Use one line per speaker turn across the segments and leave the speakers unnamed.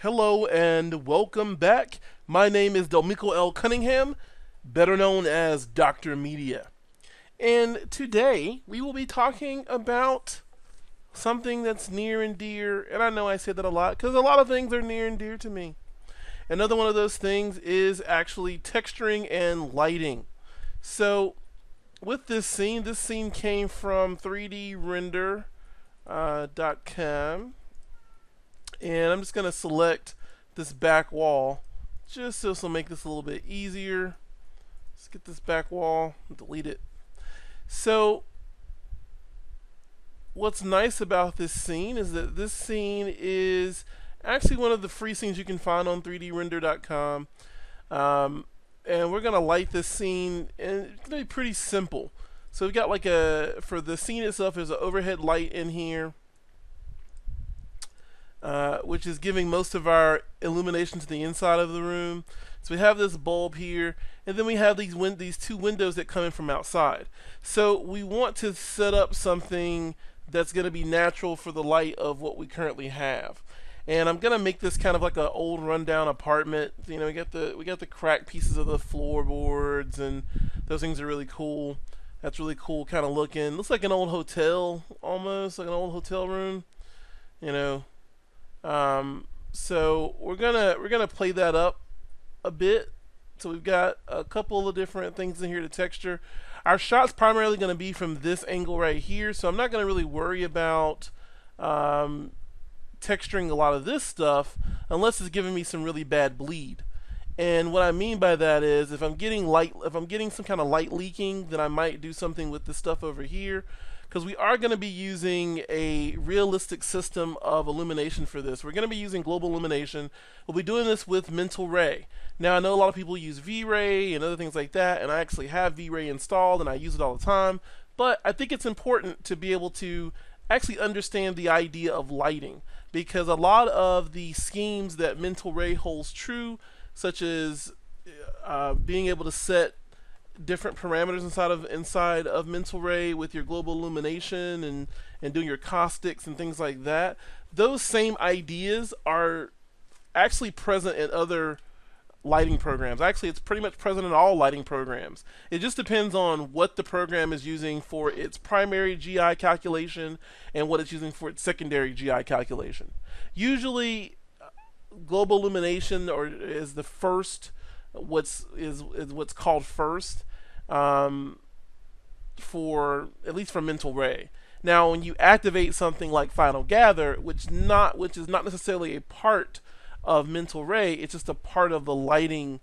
Hello and welcome back. My name is Delmico L. Cunningham, better known as Dr. Media. And today we will be talking about something that's near and dear, and I know I say that a lot because a lot of things are near and dear to me. Another one of those things is actually texturing and lighting. So, with this scene came from 3drender.com, and I'm just going to select this back wall just so this will make this a little bit easier. Let's get this back wall and delete it. So what's nice about this scene is that this scene is actually one of the free scenes you can find on 3drender.com. And we're going to light this scene, and it's going to be pretty simple. So we've got for the scene itself, there's an overhead light in here, which is giving most of our illumination to the inside of the room. So we have this bulb here, and then we have these two windows that come in from outside. So we want to set up something that's going to be natural for the light of what we currently have. And I'm gonna make this kind of like an old rundown apartment. You know, we got the cracked pieces of the floorboards, and those things are really cool. That's really cool, kind of looking. Looks like an old hotel, almost like an old hotel room. You know, so we're gonna play that up a bit. So we've got a couple of different things in here to texture. Our shot's primarily going to be from this angle right here, so I'm not going to really worry about texturing a lot of this stuff unless it's giving me some really bad bleed. And what I mean by that is if I'm getting some kind of light leaking, then I might do something with this stuff over here, because we are going to be using a realistic system of illumination for this. We're going to be using Global Illumination. We'll be doing this with Mental Ray. Now I know a lot of people use V-Ray and other things like that, and I actually have V-Ray installed and I use it all the time, but I think it's important to be able to actually understand the idea of lighting, because a lot of the schemes that Mental Ray holds true, such as being able to set different parameters inside of Mental Ray with your Global Illumination and doing your caustics and things like that, those same ideas are actually present in other lighting programs. Actually, it's pretty much present in all lighting programs. It just depends on what the program is using for its primary GI calculation and what it's using for its secondary GI calculation. Usually, Global Illumination is the first, what's called first, for at least for Mental Ray. Now, when you activate something like Final Gather, which is not necessarily a part of Mental Ray, it's just a part of the lighting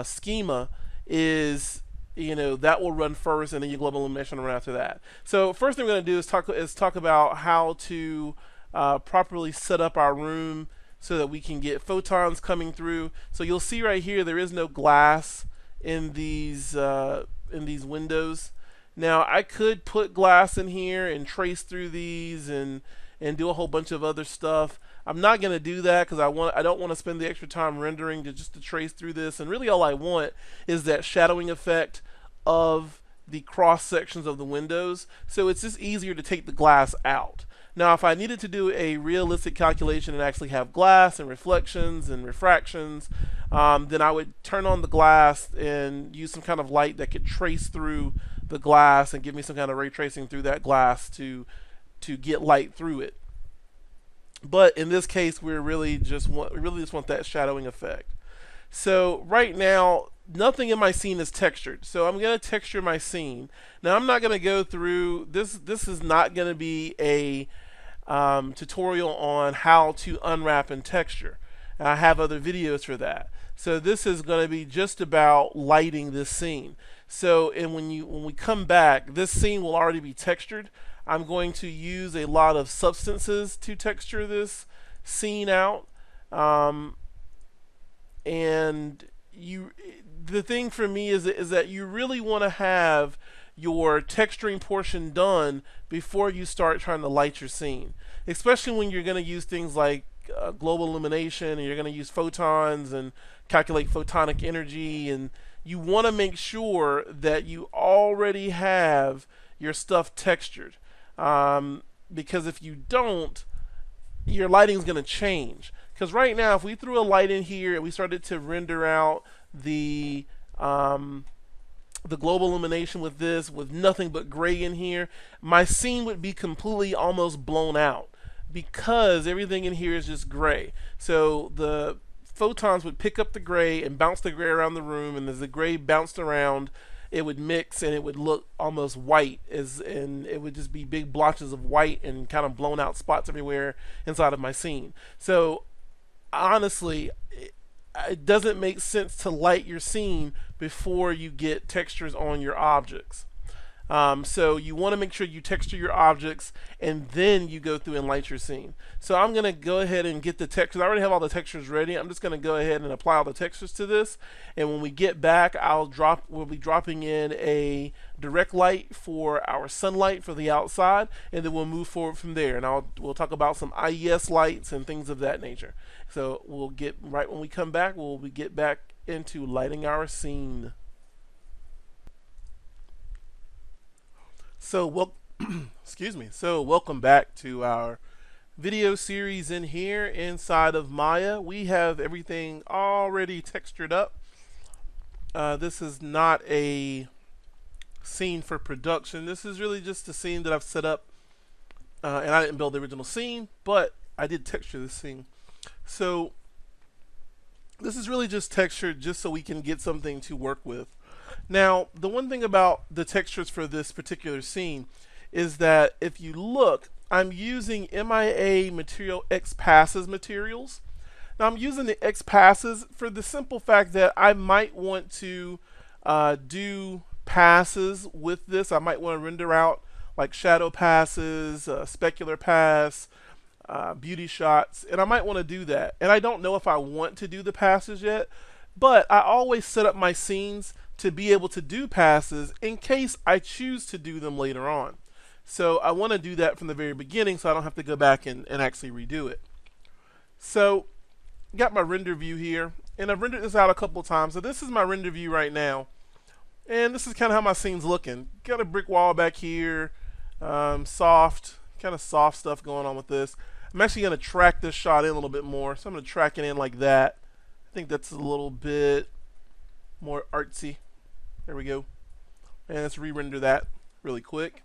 schema, is, you know, that will run first, and then your Global Illumination will run after that. So first thing we're going to do is talk about how to properly set up our room so that we can get photons coming through. So you'll see right here there is no glass in these windows. Now I could put glass in here and trace through these and do a whole bunch of other stuff. I'm not going to do that because I don't want to spend the extra time rendering just to trace through this, and really all I want is that shadowing effect of the cross sections of the windows, so it's just easier to take the glass out. Now if I needed to do a realistic calculation and actually have glass and reflections and refractions, then I would turn on the glass and use some kind of light that could trace through the glass and give me some kind of ray tracing through that glass to get light through it. But in this case, we really just want that shadowing effect. So right now, nothing in my scene is textured. So I'm going to texture my scene. Now I'm not going to go through this. This is not going to be a tutorial on how to unwrap and texture. I have other videos for that. So this is going to be just about lighting this scene. So when we come back, this scene will already be textured. I'm going to use a lot of substances to texture this scene out, and the thing for me is that you really want to have your texturing portion done before you start trying to light your scene, especially when you're going to use things like Global Illumination, and you're going to use photons and calculate photonic energy, and you want to make sure that you already have your stuff textured. Because if you don't, your lighting is going to change. Because right now, if we threw a light in here and we started to render out the global illumination with this, with nothing but gray in here, my scene would be completely almost blown out because everything in here is just gray. So the photons would pick up the gray and bounce the gray around the room, and as the gray bounced around, it would mix and it would look almost white, and it would just be big blotches of white and kind of blown out spots everywhere inside of my scene. So honestly, it doesn't make sense to light your scene before you get textures on your objects. So you want to make sure you texture your objects and then you go through and light your scene. So I'm going to go ahead and get the textures. I already have all the textures ready. I'm just going to go ahead and apply all the textures to this. And when we get back, we'll be dropping in a direct light for our sunlight for the outside, and then we'll move forward from there. And we'll talk about some IES lights and things of that nature. So we'll get, right when we come back, we'll get back into lighting our scene. So, excuse me. So, welcome back to our video series in here inside of Maya. We have everything already textured up. This is not a scene for production. This is really just a scene that I've set up, and I didn't build the original scene, but I did texture this scene. So, this is really just textured just so we can get something to work with. Now, the one thing about the textures for this particular scene is that if you look, I'm using MIA Material X Passes materials. Now, I'm using the X Passes for the simple fact that I might want to do passes with this. I might want to render out like shadow passes, specular pass, beauty shots, and I might want to do that. And I don't know if I want to do the passes yet, but I always set up my scenes to be able to do passes in case I choose to do them later on. So I want to do that from the very beginning so I don't have to go back and actually redo it. So got my render view here, and I've rendered this out a couple of times. So this is my render view right now, and this is kind of how my scene's looking. Got a brick wall back here, soft stuff going on with this. I'm actually going to track this shot in a little bit more, so I'm going to track it in like that. I think that's a little bit more artsy. There we go. And let's re-render that really quick.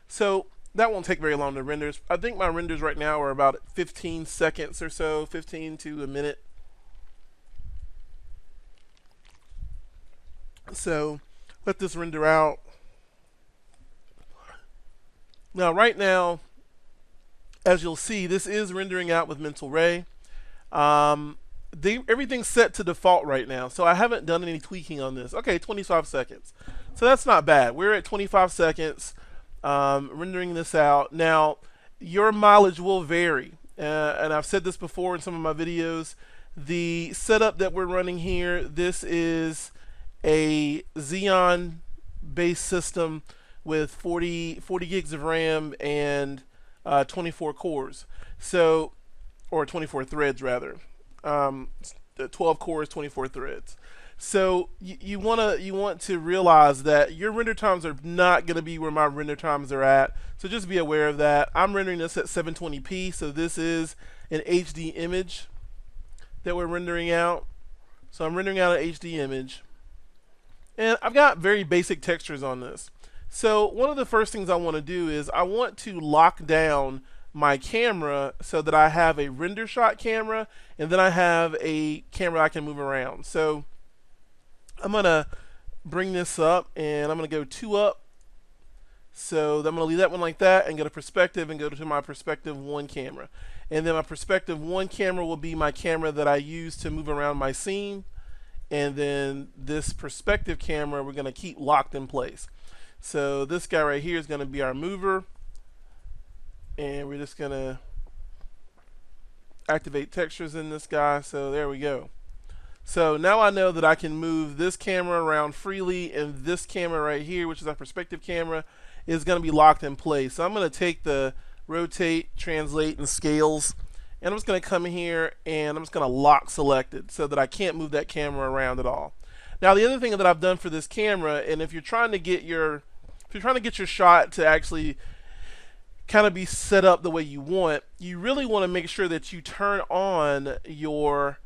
So that won't take very long to render. I think my renders right now are about 15 seconds or so, 15 to a minute. So let this render out. Now right now, as you'll see, this is rendering out with Mental Ray. Everything's set to default right now, so I haven't done any tweaking on this. Okay, 25 seconds. So that's not bad. We're at 25 seconds rendering this out. Now, your mileage will vary, and I've said this before in some of my videos. The setup that we're running here, this is a Xeon-based system with 40 gigs of RAM and 24 cores. So, or 24 threads rather. 12 cores, 24 threads. So you want to realize that your render times are not going to be where my render times are at. So just be aware of that. I'm rendering this at 720p, so this is an HD image that we're rendering out. So I'm rendering out an HD image, and I've got very basic textures on this. So one of the first things I want to do is I want to lock down my camera so that I have a render shot camera, and then I have a camera I can move around. So I'm gonna bring this up, and I'm gonna go 2 up. So I'm gonna leave that one like that and go to perspective and go to my perspective 1 camera, and then my perspective 1 camera will be my camera that I use to move around my scene, and then this perspective camera we're gonna keep locked in place. So this guy right here is gonna be our mover, and we're just gonna activate textures in this guy. So there we go. So now I know that I can move this camera around freely, and this camera right here, which is our perspective camera, is going to be locked in place. So I'm going to take the rotate, translate, and scales, and I'm just going to come here and I'm just going to lock selected so that I can't move that camera around at all. Now the other thing that I've done for this camera, and if you're trying to get your shot to actually kind of be set up the way you want, you really want to make sure that you turn on your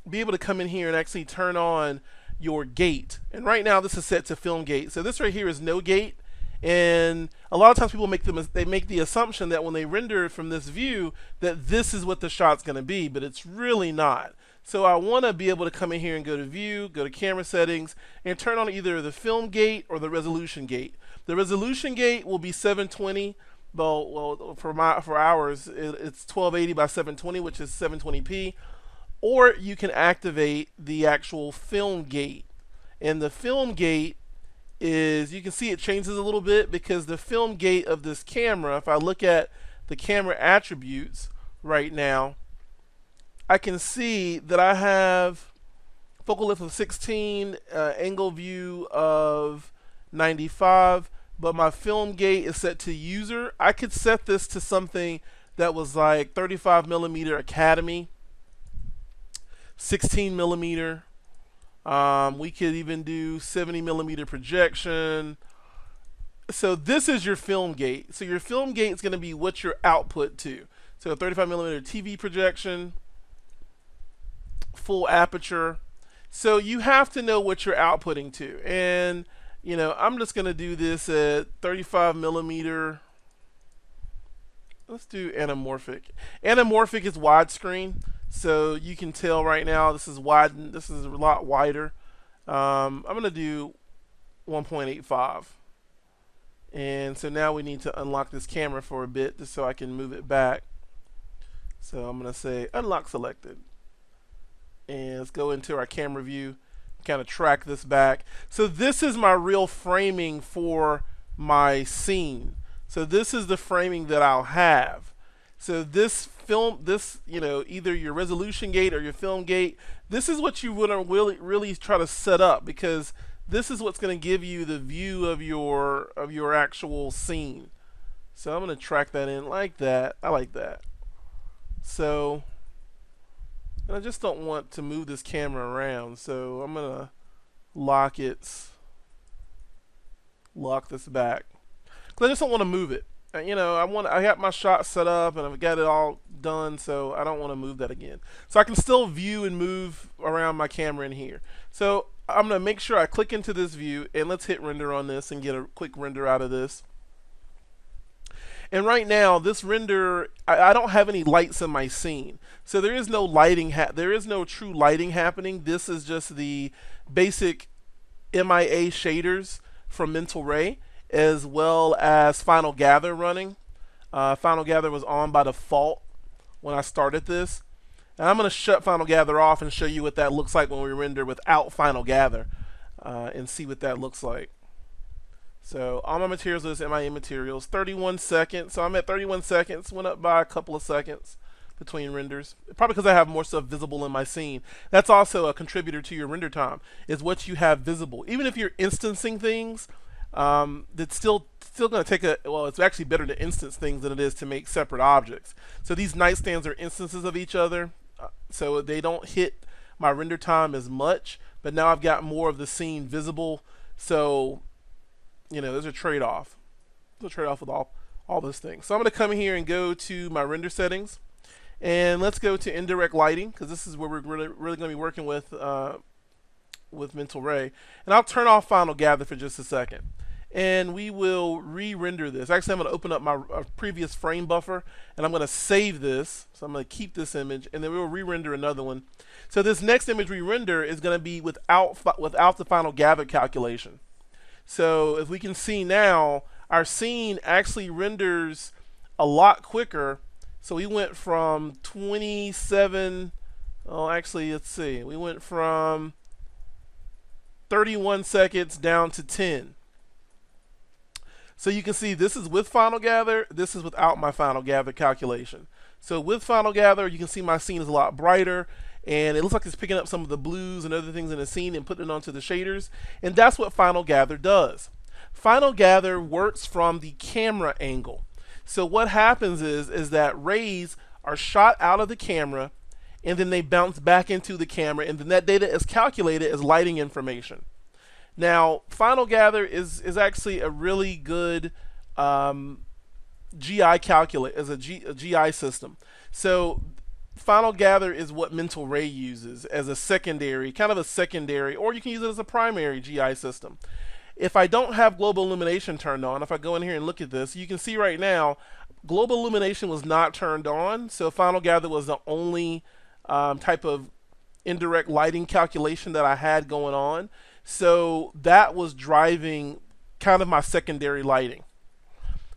be able to come in here and actually turn on your gate. And right now this is set to film gate. So this right here is no gate. And a lot of times people make the assumption that when they render from this view that this is what the shot's going to be, but it's really not. So I want to be able to come in here and go to view, go to camera settings, and turn on either the film gate or the resolution gate. The resolution gate will be 720. Well, for ours, it's 1280 by 720, which is 720p. Or you can activate the actual film gate. And the film gate is, you can see it changes a little bit because the film gate of this camera, if I look at the camera attributes right now, I can see that I have focal length of 16, angle view of 95, but my film gate is set to user. I could set this to something that was like 35 millimeter Academy, 16 millimeter. We could even do 70 millimeter projection. So this is your film gate. So your film gate is going to be what your output to. So 35 millimeter TV projection, full aperture. So you have to know what you're outputting to. And you know, I'm just going to do this at 35 millimeter. Let's do anamorphic. Anamorphic is widescreen. So you can tell right now this is wide. This is a lot wider. I'm going to do 1.85. And so now we need to unlock this camera for a bit just so I can move it back. So I'm going to say unlock selected. And let's go into our camera view, kind of track this back. So this is my real framing for my scene. So this is the framing that I'll have. So this film, this, you know, either your resolution gate or your film gate, this is what you want to really try to set up, because this is what's going to give you the view of your actual scene. So I'm going to track that in like that. I like that. So I just don't want to move this camera around, so I'm going to lock this back, because I just don't want to move it. You know, I got my shot set up and I've got it all done, so I don't want to move that again. So I can still view and move around my camera in here. So I'm going to make sure I click into this view, and let's hit render on this and get a quick render out of this. And right now, this render, I don't have any lights in my scene, so there is no lighting. There is no true lighting happening. This is just the basic MIA shaders from Mental Ray, as well as Final Gather running. Final Gather was on by default when I started this, and I'm going to shut Final Gather off and show you what that looks like when we render without Final Gather, and see what that looks like. So all my materials is MIA materials, 31 seconds. So I'm at 31 seconds, went up by a couple of seconds between renders. Probably because I have more stuff visible in my scene. That's also a contributor to your render time, is what you have visible. Even if you're instancing things, that's still going to take well, it's actually better to instance things than it is to make separate objects. So these nightstands are instances of each other, so they don't hit my render time as much, but now I've got more of the scene visible. So you know, there's a trade-off. There's a trade-off with all those things. So I'm going to come in here and go to my render settings, and let's go to indirect lighting, because this is where we're really going to be working with Mental Ray. And I'll turn off Final Gather for just a second, and we will re-render this. Actually, I'm going to open up my previous frame buffer, and I'm going to save this. So I'm going to keep this image, and then we'll re-render another one. So this next image we render is going to be without the Final Gather calculation. So if we can see now, our scene actually renders a lot quicker. So we went from 27, oh actually let's see, we went from 31 seconds down to 10. So you can see this is with Final Gather, this is without my Final Gather calculation. So with Final Gather, you can see my scene is a lot brighter, and it looks like it's picking up some of the blues and other things in the scene and putting it onto the shaders. And that's what Final Gather does. Final Gather works from the camera angle. So what happens is that rays are shot out of the camera, and then they bounce back into the camera, and then that data is calculated as lighting information. Now, Final Gather is actually a really good GI calculate as a GI system. So Final Gather is what Mental Ray uses as a secondary, kind of a secondary, or you can use it as a primary GI system. If I don't have Global Illumination turned on, if I go in here and look at this, you can see right now Global Illumination was not turned on, so Final Gather was the only type of indirect lighting calculation that I had going on. So that was driving kind of my secondary lighting.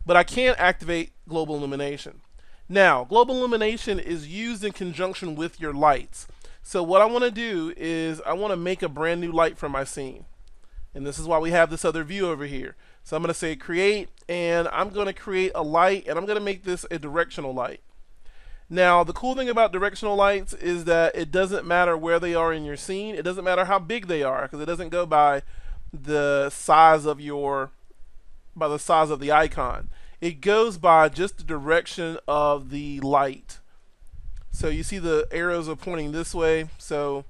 But I can't activate Global Illumination. Now, Global Illumination is used in conjunction with your lights. So what I want to do is I want to make a brand new light for my scene. And this is why we have this other view over here. So I'm going to say create, and I'm going to create a light, and I'm going to make this a directional light. Now, the cool thing about directional lights is that it doesn't matter where they are in your scene. It doesn't matter how big they are, because it doesn't go by the size of the icon. It goes by just the direction of the light. So you see the arrows are pointing this way, so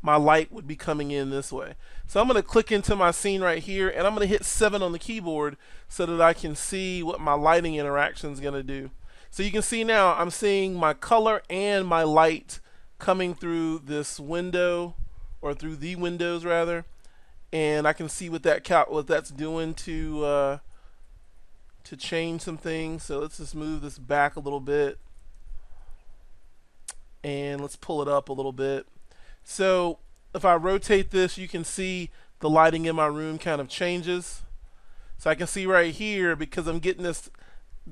my light would be coming in this way. So I'm going to click into my scene right here, and I'm going to hit 7 on the keyboard so that I can see what my lighting interaction is going to do. So you can see now I'm seeing my color and my light coming through this window, or through the windows rather, and I can see what that's doing to change some things. So let's just move this back a little bit, and let's pull it up a little bit. So if I rotate this, you can see the lighting in my room kind of changes. So I can see right here, because I'm getting this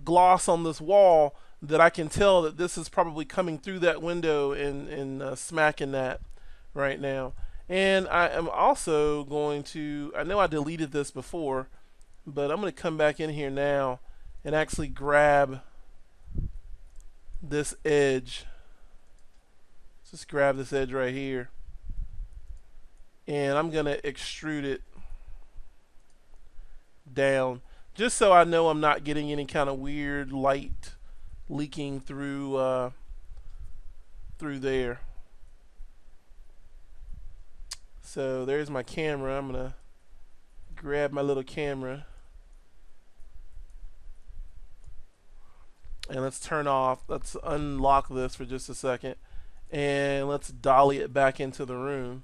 gloss on this wall, that I can tell that this is probably coming through that window and smacking that right now. And I am also going to, I know I deleted this before, but I'm going to come back in here now and actually grab this edge. Just grab this edge right here, and I'm going to extrude it down, just so I know I'm not getting any kind of weird light leaking through there. So there's my camera. I'm going to grab my little camera, and let's unlock this for just a second, and let's dolly it back into the room.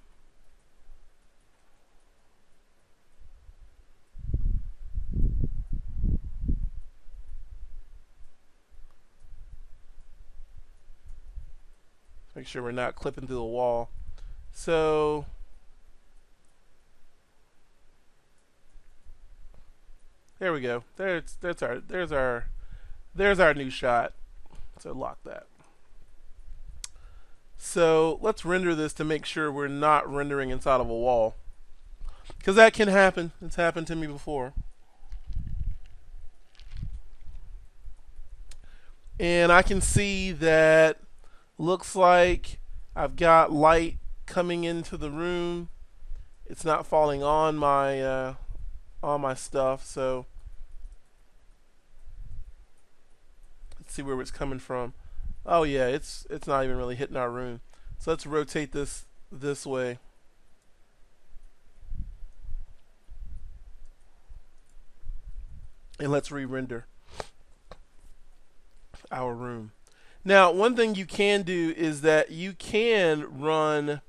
Make sure we're not clipping through the wall. So there we go. There's our new shot. So lock that. So let's render this to make sure we're not rendering inside of a wall, because that can happen. It's happened to me before. And I can see that looks like I've got light coming into the room. It's not falling on my stuff, so let's see where it's coming from. Oh yeah, it's not even really hitting our room. So let's rotate this way. And let's re-render our room. Now, one thing you can do is that you can run,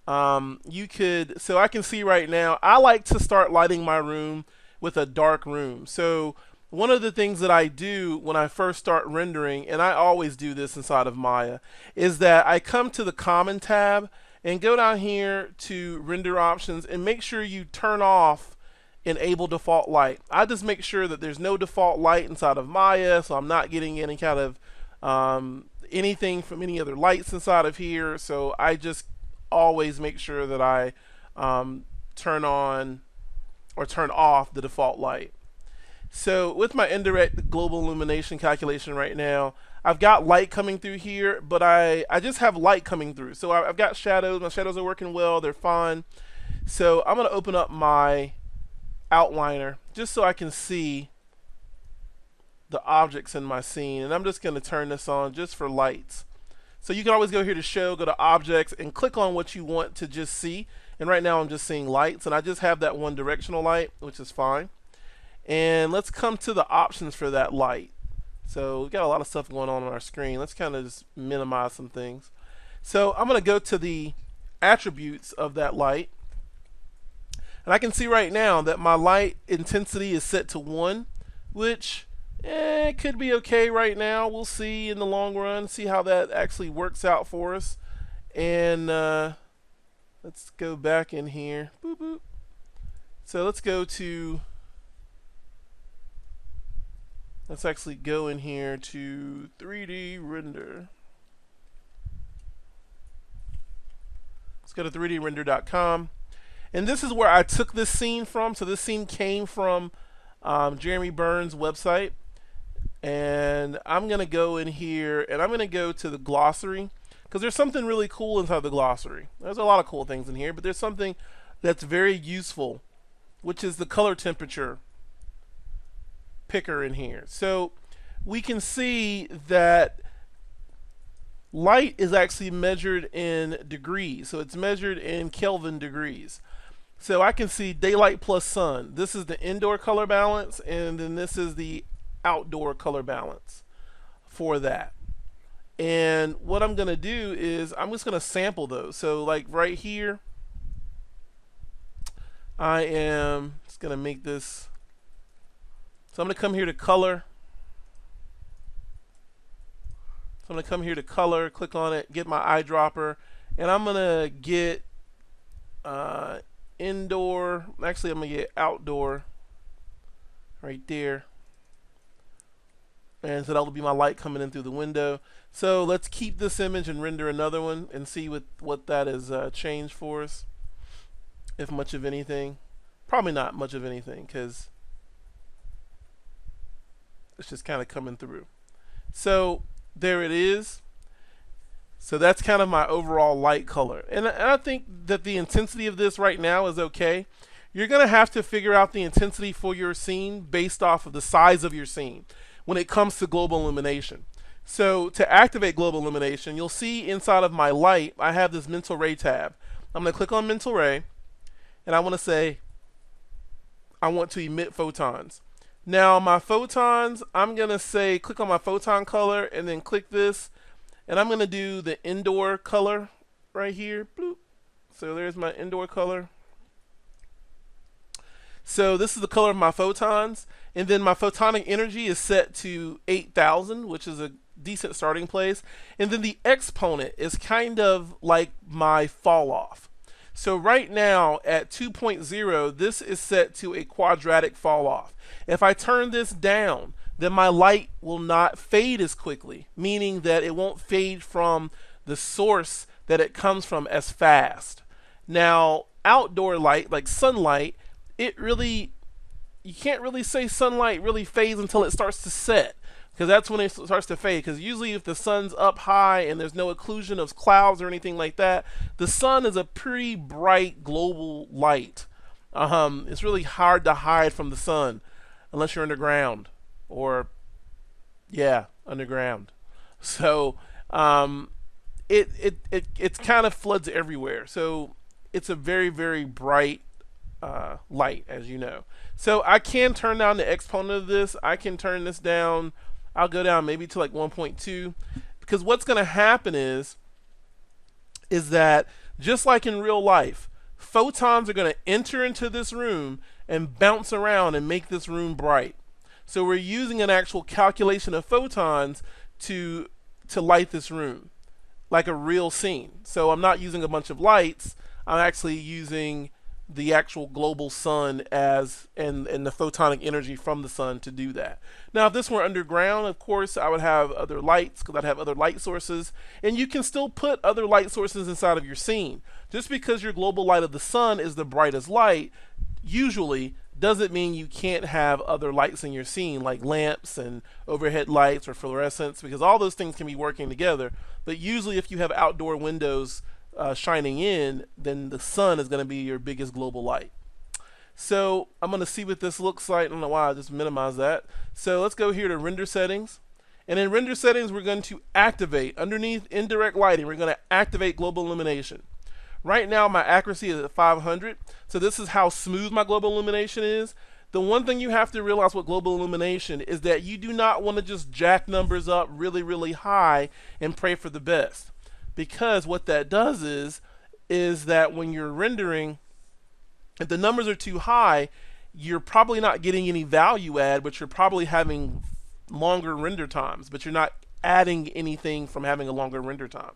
so I can see right now, I like to start lighting my room with a dark room. So one of the things that I do when I first start rendering, and I always do this inside of Maya, is that I come to the Common tab and go down here to Render Options and make sure you turn off Enable Default Light. I just make sure that there's no default light inside of Maya, so I'm not getting any kind of anything from any other lights inside of here. So I just always make sure that I turn on or turn off the default light. So with my indirect global illumination calculation right now, I've got light coming through here, but I just have light coming through. So I've got shadows. My shadows are working well. They're fine. So I'm going to open up my outliner just so I can see the objects in my scene, and I'm just going to turn this on just for lights. So you can always go here to show, go to objects, and click on what you want to just see. And right now I'm just seeing lights, and I just have that one directional light, which is fine. And let's come to the options for that light. So we've got a lot of stuff going on our screen. Let's kind of just minimize some things. So I'm going to go to the attributes of that light. And I can see right now that my light intensity is set to 1, which it could be okay right now. We'll see in the long run, see how that actually works out for us. And let's go back in here. Boop, boop. So let's actually go in here to 3D render. Let's go to 3drender.com. And this is where I took this scene from. So this scene came from Jeremy Burns' website. And I'm going to go in here and I'm going to go to the glossary, because there's something really cool inside the glossary. There's a lot of cool things in here, but there's something that's very useful, which is the color temperature picker in here. So we can see that light is actually measured in degrees. So it's measured in Kelvin degrees. So I can see daylight plus sun. This is the indoor color balance, and then this is the outdoor color balance for that. And what I'm going to do is I'm just going to sample those. So like right here, I am just going to make this. So I'm going to come here to color. So I'm going to come here to color, click on it, get my eyedropper, and I'm going to get indoor. Actually, I'm going to get outdoor right there. And so that'll be my light coming in through the window. So let's keep this image and render another one and see what that has changed for us, if much of anything. Probably not much of anything, because it's just kind of coming through. So there it is. So that's kind of my overall light color. And I think that the intensity of this right now is okay. You're going to have to figure out the intensity for your scene based off of the size of your scene when it comes to global illumination. So to activate global illumination, you'll see inside of my light, I have this mental ray tab. I'm going to click on mental ray, and I want to say, I want to emit photons. Now my photons, I'm going to say, click on my photon color, and then click this, and I'm going to do the indoor color right here. Bloop. So there's my indoor color. So this is the color of my photons, and then my photonic energy is set to 8,000, which is a decent starting place. And then the exponent is kind of like my fall off. So right now at 2.0, this is set to a quadratic fall off. If I turn this down, then my light will not fade as quickly, meaning that it won't fade from the source that it comes from as fast. Now, outdoor light, like sunlight, you can't really say sunlight really fades until it starts to set, because that's when it starts to fade. Because usually if the sun's up high and there's no occlusion of clouds or anything like that, the sun is a pretty bright global light. It's really hard to hide from the sun unless you're underground, or underground. So it kind of floods everywhere. So it's a very, very bright light, as you know. So I can turn down the exponent of this. I can turn this down. I'll go down maybe to like 1.2, because what's going to happen is that just like in real life, photons are going to enter into this room and bounce around and make this room bright. So we're using an actual calculation of photons to light this room like a real scene. So I'm not using a bunch of lights. I'm actually using the actual global sun and the photonic energy from the sun to do that. Now if this were underground, of course I would have other lights, because I'd have other light sources, and you can still put other light sources inside of your scene. Just because your global light of the sun is the brightest light usually doesn't mean you can't have other lights in your scene, like lamps and overhead lights or fluorescents, because all those things can be working together. But usually if you have outdoor windows shining in, then the sun is going to be your biggest global light. So I'm going to see what this looks like. I don't know why I just minimized that. So let's go here to render settings, and in render settings we're going to activate, underneath indirect lighting, we're going to activate global illumination. Right now my accuracy is at 500, so this is how smooth my global illumination is. The one thing you have to realize with global illumination is that you do not want to just jack numbers up really, really high and pray for the best. Because what that does is that when you're rendering, if the numbers are too high, you're probably not getting any value add, but you're probably having longer render times, but you're not adding anything from having a longer render time.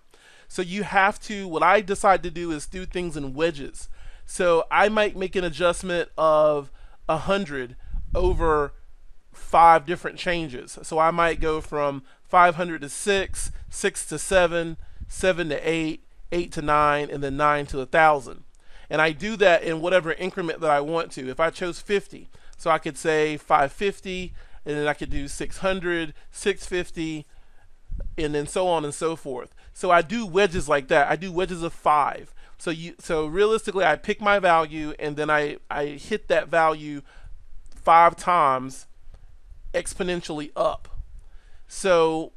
So you have to, what I decide to do is do things in wedges. So I might make an adjustment of 100 over 5 different changes. So I might go from 500 to 6, 6 to 7, 7 to 8, 8 to 9, and then 9 to 1,000. And I do that in whatever increment that I want to. If I chose 50, so I could say 550, and then I could do 600, 650, and then so on and so forth. So I do wedges like that. I do wedges of 5. So realistically, I pick my value, and then I hit that value 5 times exponentially up. So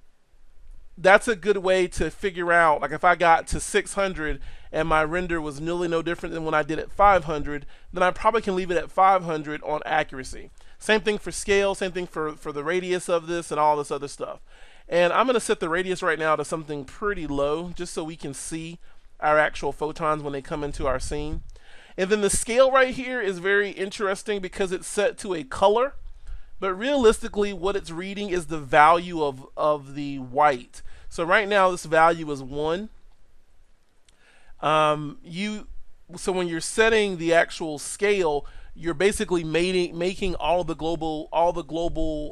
that's a good way to figure out, like if I got to 600 and my render was nearly no different than when I did at 500, then I probably can leave it at 500 on accuracy. Same thing for scale, same thing for the radius of this and all this other stuff. And I'm going to set the radius right now to something pretty low, just so we can see our actual photons when they come into our scene. And then the scale right here is very interesting because it's set to a color, but realistically what it's reading is the value of the white. So right now this value is 1. So when you're setting the actual scale, you're basically making all the global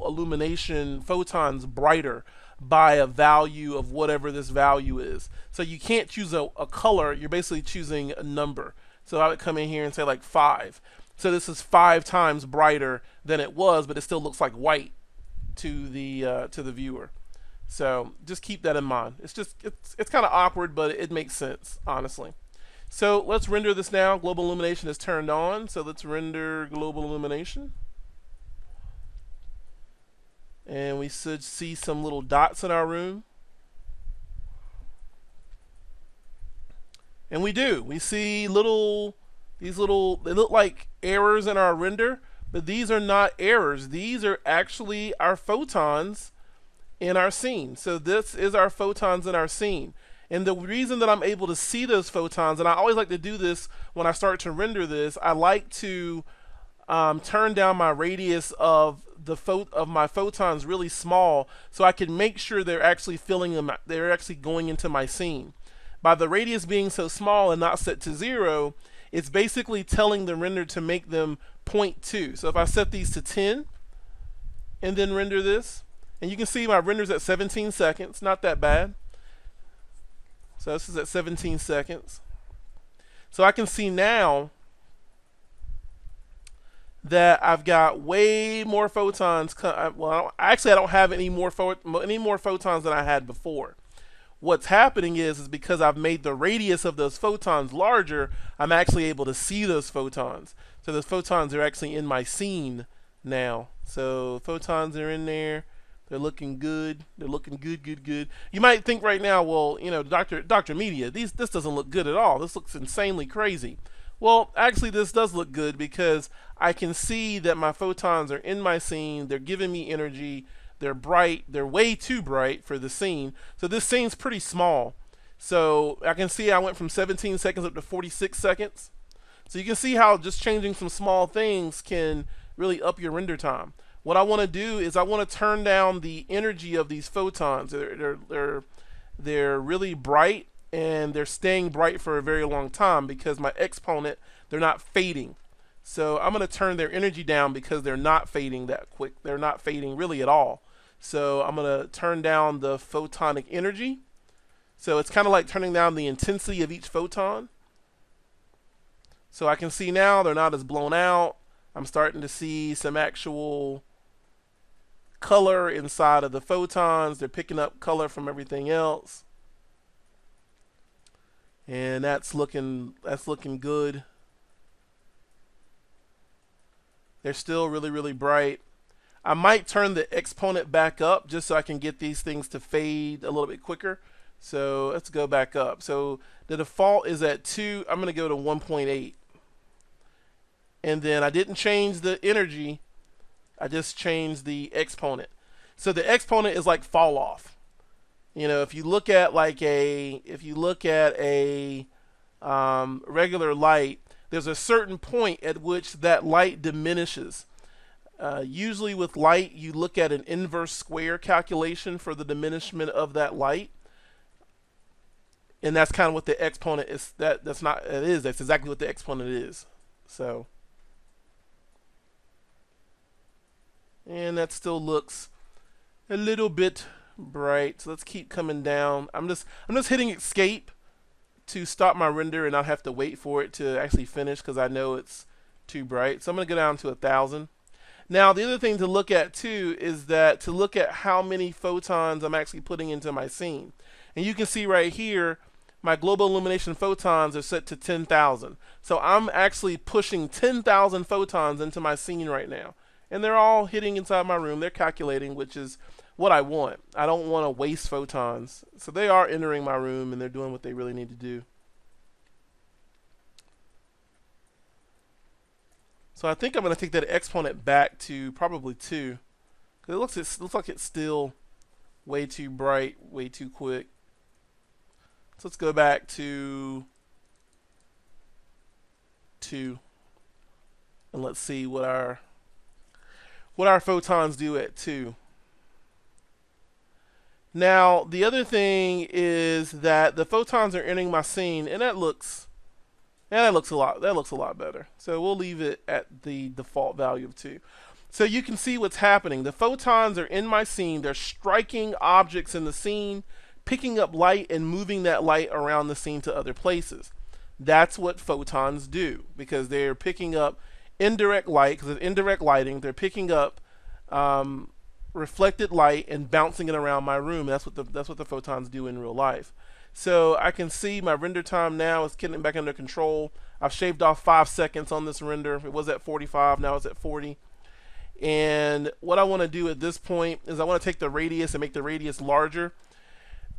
illumination photons brighter by a value of whatever this value is. So you can't choose a color, you're basically choosing a number. So I would come in here and say like 5. So this is 5 times brighter than it was, but it still looks like white to the viewer. So just keep that in mind. It's kind of awkward, but it makes sense, honestly. So let's render this now. Global illumination is turned on, so let's render global illumination. And we should see some little dots in our room. And we do. We see these little, they look like errors in our render, but these are not errors. These are actually our photons in our scene. So this is our photons in our scene. And the reason that I'm able to see those photons, and I always like to do this when I start to render this, I like to turn down my radius of my photons really small, so I can make sure they're actually filling them. They're actually going into my scene. By the radius being so small and not set to 0, it's basically telling the render to make them 0.2. So if I set these to 10 and then render this, and you can see my render's at 17 seconds, not that bad. So this is at 17 seconds. So I can see now that I've got way more photons. Well, actually, I don't have any more photons than I had before. What's happening is because I've made the radius of those photons larger, I'm actually able to see those photons. So those photons are actually in my scene now. So photons are in there. They're looking good. They're looking good. You might think right now, well, you know, Dr. Media, this doesn't look good at all. This looks insanely crazy. Well, actually, this does look good because I can see that my photons are in my scene. They're giving me energy. They're bright. They're way too bright for the scene. So this scene's pretty small. So I can see I went from 17 seconds up to 46 seconds. So you can see how just changing some small things can really up your render time. What I want to do is I want to turn down the energy of these photons. They're really bright, and they're staying bright for a very long time because my exponent, they're not fading. So I'm going to turn their energy down because they're not fading that quick. They're not fading really at all. So I'm going to turn down the photonic energy. So it's kind of like turning down the intensity of each photon. So I can see now they're not as blown out. I'm starting to see some actual color inside of the photons. They're picking up color from everything else. And that's looking good. They're still really bright. I might turn the exponent back up just so I can get these things to fade a little bit quicker. So let's go back up. So the default is at 2. I'm going to go to 1.8. and then I didn't change the energy, I just changed the exponent. So the exponent is like fall off. You know, if you look at a regular light, there's a certain point at which that light diminishes. Usually with light, you look at an inverse square calculation for the diminishment of that light, and that's kind of what the exponent is. That's exactly what the exponent is. So, and that still looks a little bit bright. So let's keep coming down. I'm just hitting escape to stop my render and not have to wait for it to actually finish because I know it's too bright. So I'm going to go down to 1,000. Now the other thing to look at too is to look at how many photons I'm actually putting into my scene. And you can see right here my global illumination photons are set to 10,000. So I'm actually pushing 10,000 photons into my scene right now. And they're all hitting inside my room. They're calculating, which is what I want. I don't want to waste photons. So they are entering my room and they're doing what they really need to do. So I think I'm going to take that exponent back to probably 2. Because it looks like it's still way too bright, way too quick. So let's go back to 2. And let's see what our photons do at 2. Now, the other thing is that the photons are entering my scene, and that looks a lot better. So we'll leave it at the default value of 2. So you can see what's happening. The photons are in my scene. They're striking objects in the scene, picking up light and moving that light around the scene to other places. That's what photons do, because they're picking up indirect light, because of indirect lighting. They're picking up reflected light and bouncing it around my room. That's what the photons do in real life. So I can see my render time now is getting back under control. I've shaved off 5 seconds on this render. It was at 45, now it's at 40. And what I want to do at this point is I want to take the radius and make the radius larger.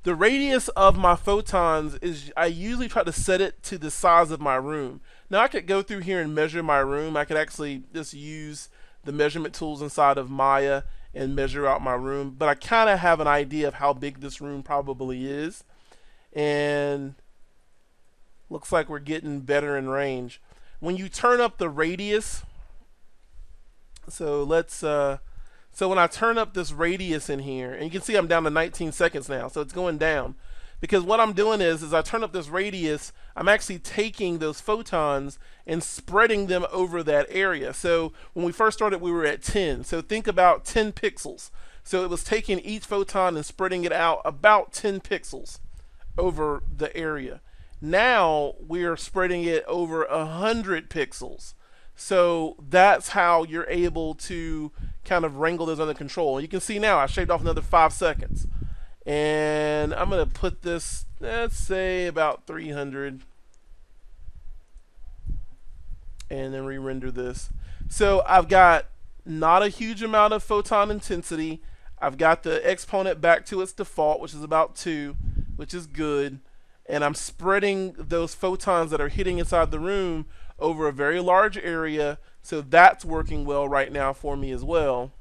The radius of my photons is, I usually try to set it to the size of my room. Now I could go through here and measure my room. I could actually just use the measurement tools inside of Maya and measure out my room, but I kind of have an idea of how big this room probably is, and looks like we're getting better in range. When you turn up the radius, so when I turn up this radius in here, and you can see I'm down to 19 seconds now, so it's going down. Because what I'm doing is I turn up this radius, I'm actually taking those photons and spreading them over that area. So when we first started, we were at 10. So think about 10 pixels. So it was taking each photon and spreading it out about 10 pixels over the area. Now we're spreading it over 100 pixels. So that's how you're able to kind of wrangle those under control. And you can see now I shaved off another 5 seconds. And I'm going to put this, let's say about 300, and then re-render this. So I've got not a huge amount of photon intensity. I've got the exponent back to its default, which is about 2, which is good. And I'm spreading those photons that are hitting inside the room over a very large area. So that's working well right now for me as well.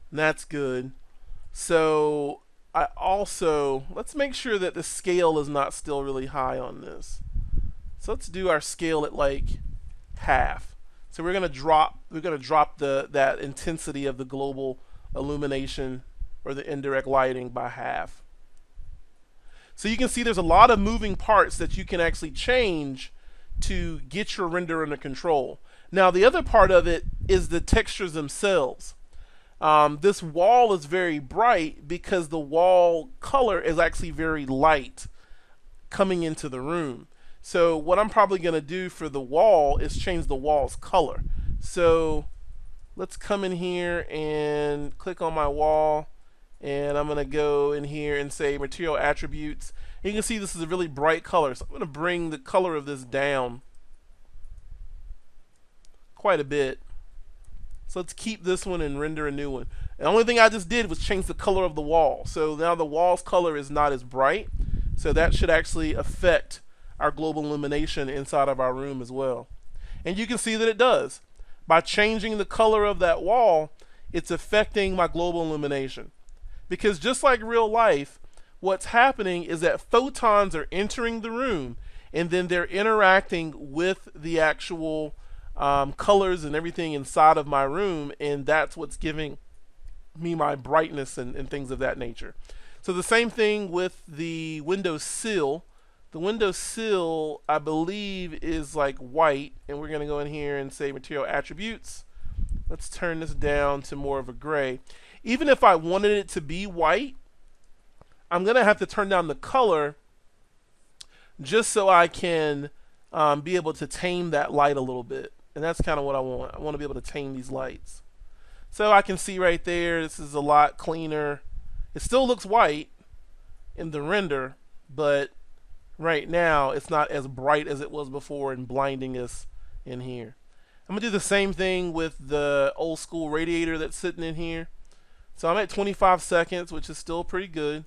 And that's good. So I also, let's make sure that the scale is not still really high on this. So let's do our scale at like half. So we're gonna drop that intensity of the global illumination or the indirect lighting by half. So you can see there's a lot of moving parts that you can actually change to get your render under control. Now the other part of it is the textures themselves. This wall is very bright because the wall color is actually very light coming into the room. So what I'm probably going to do for the wall is change the wall's color. So let's come in here and click on my wall, and I'm going to go in here and say material attributes. And you can see this is a really bright color, so I'm going to bring the color of this down quite a bit. So let's keep this one and render a new one. The only thing I just did was change the color of the wall. So now the wall's color is not as bright. So that should actually affect our global illumination inside of our room as well. And you can see that it does. By changing the color of that wall, it's affecting my global illumination. Because just like real life, what's happening is that photons are entering the room and then they're interacting with the actual colors and everything inside of my room, and that's what's giving me my brightness and things of that nature. So the same thing with the window sill. The window sill, I believe, is like white, and we're going to go in here and say material attributes. Let's turn this down to more of a gray. Even if I wanted it to be white, I'm going to have to turn down the color just so I can be able to tame that light a little bit. And that's kind of what I want. I want to be able to tame these lights. So I can see right there, this is a lot cleaner. It still looks white in the render, but right now it's not as bright as it was before and blinding us in here. I'm going to do the same thing with the old school radiator that's sitting in here. So I'm at 25 seconds, which is still pretty good.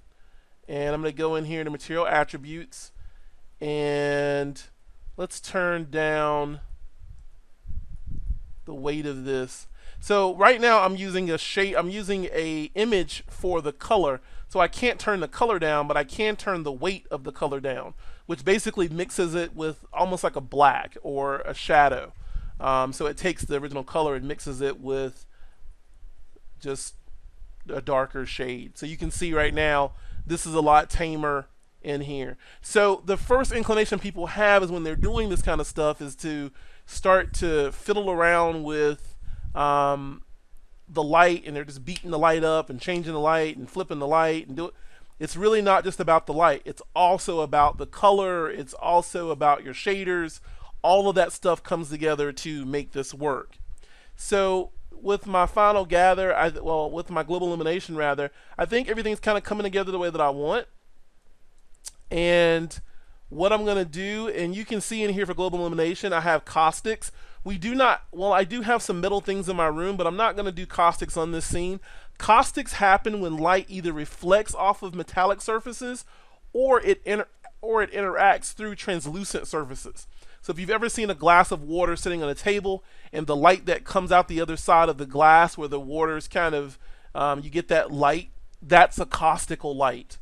And I'm going to go in here to material attributes, and let's turn down the weight of this. So right now I'm using a shade, I'm using a image for the color, so I can't turn the color down, but I can turn the weight of the color down, which basically mixes it with almost like a black or a shadow. So it takes the original color and mixes it with just a darker shade. So you can see right now this is a lot tamer in here. So the first inclination people have is when they're doing this kind of stuff is to start to fiddle around with the light, and they're just beating the light up and changing the light and flipping the light and do it. It's really not just about the light. It's also about the color. It's also about your shaders. All of that stuff comes together to make this work. So with my final gather, with my global illumination rather, I think everything's kind of coming together the way that I want. And what I'm going to do, and you can see in here for global illumination, I have caustics. We do not, well, I do have some metal things in my room, but I'm not going to do caustics on this scene. Caustics happen when light either reflects off of metallic surfaces or it interacts through translucent surfaces. So if you've ever seen a glass of water sitting on a table and the light that comes out the other side of the glass where the water's kind of, you get that light, that's a caustical light.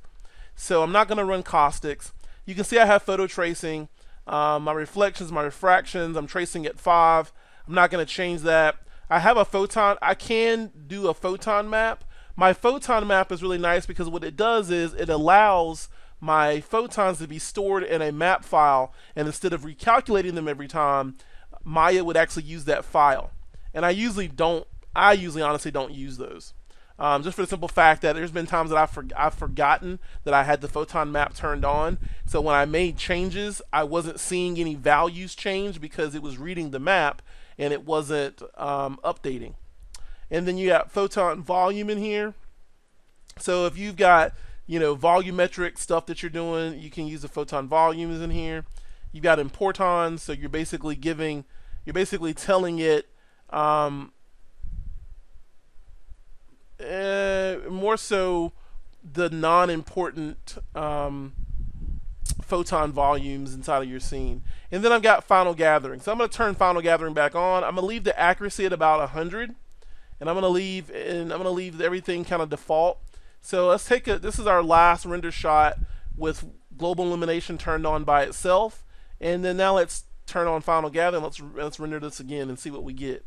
So I'm not going to run caustics. You can see I have photo tracing. My reflections, my refractions, I'm tracing at 5. I'm not going to change that. I have a photon. I can do a photon map. My photon map is really nice because what it does is it allows my photons to be stored in a map file, and instead of recalculating them every time, Maya would actually use that file. And I usually honestly don't use those. Just for the simple fact that there's been times that I've forgotten that I had the photon map turned on. So when I made changes, I wasn't seeing any values change because it was reading the map and it wasn't updating. And then you got photon volume in here. So if you've got, you know, volumetric stuff that you're doing, you can use the photon volumes in here. You've got importans, so you're basically telling it more so the non-important photon volumes inside of your scene. And then I've got final gathering. So I'm going to turn final gathering back on. I'm going to leave the accuracy at about 100, and I'm going to leave everything kind of default. So let's take this is our last render shot with global illumination turned on by itself, and then now let's turn on final gathering. Let's render this again and see what we get.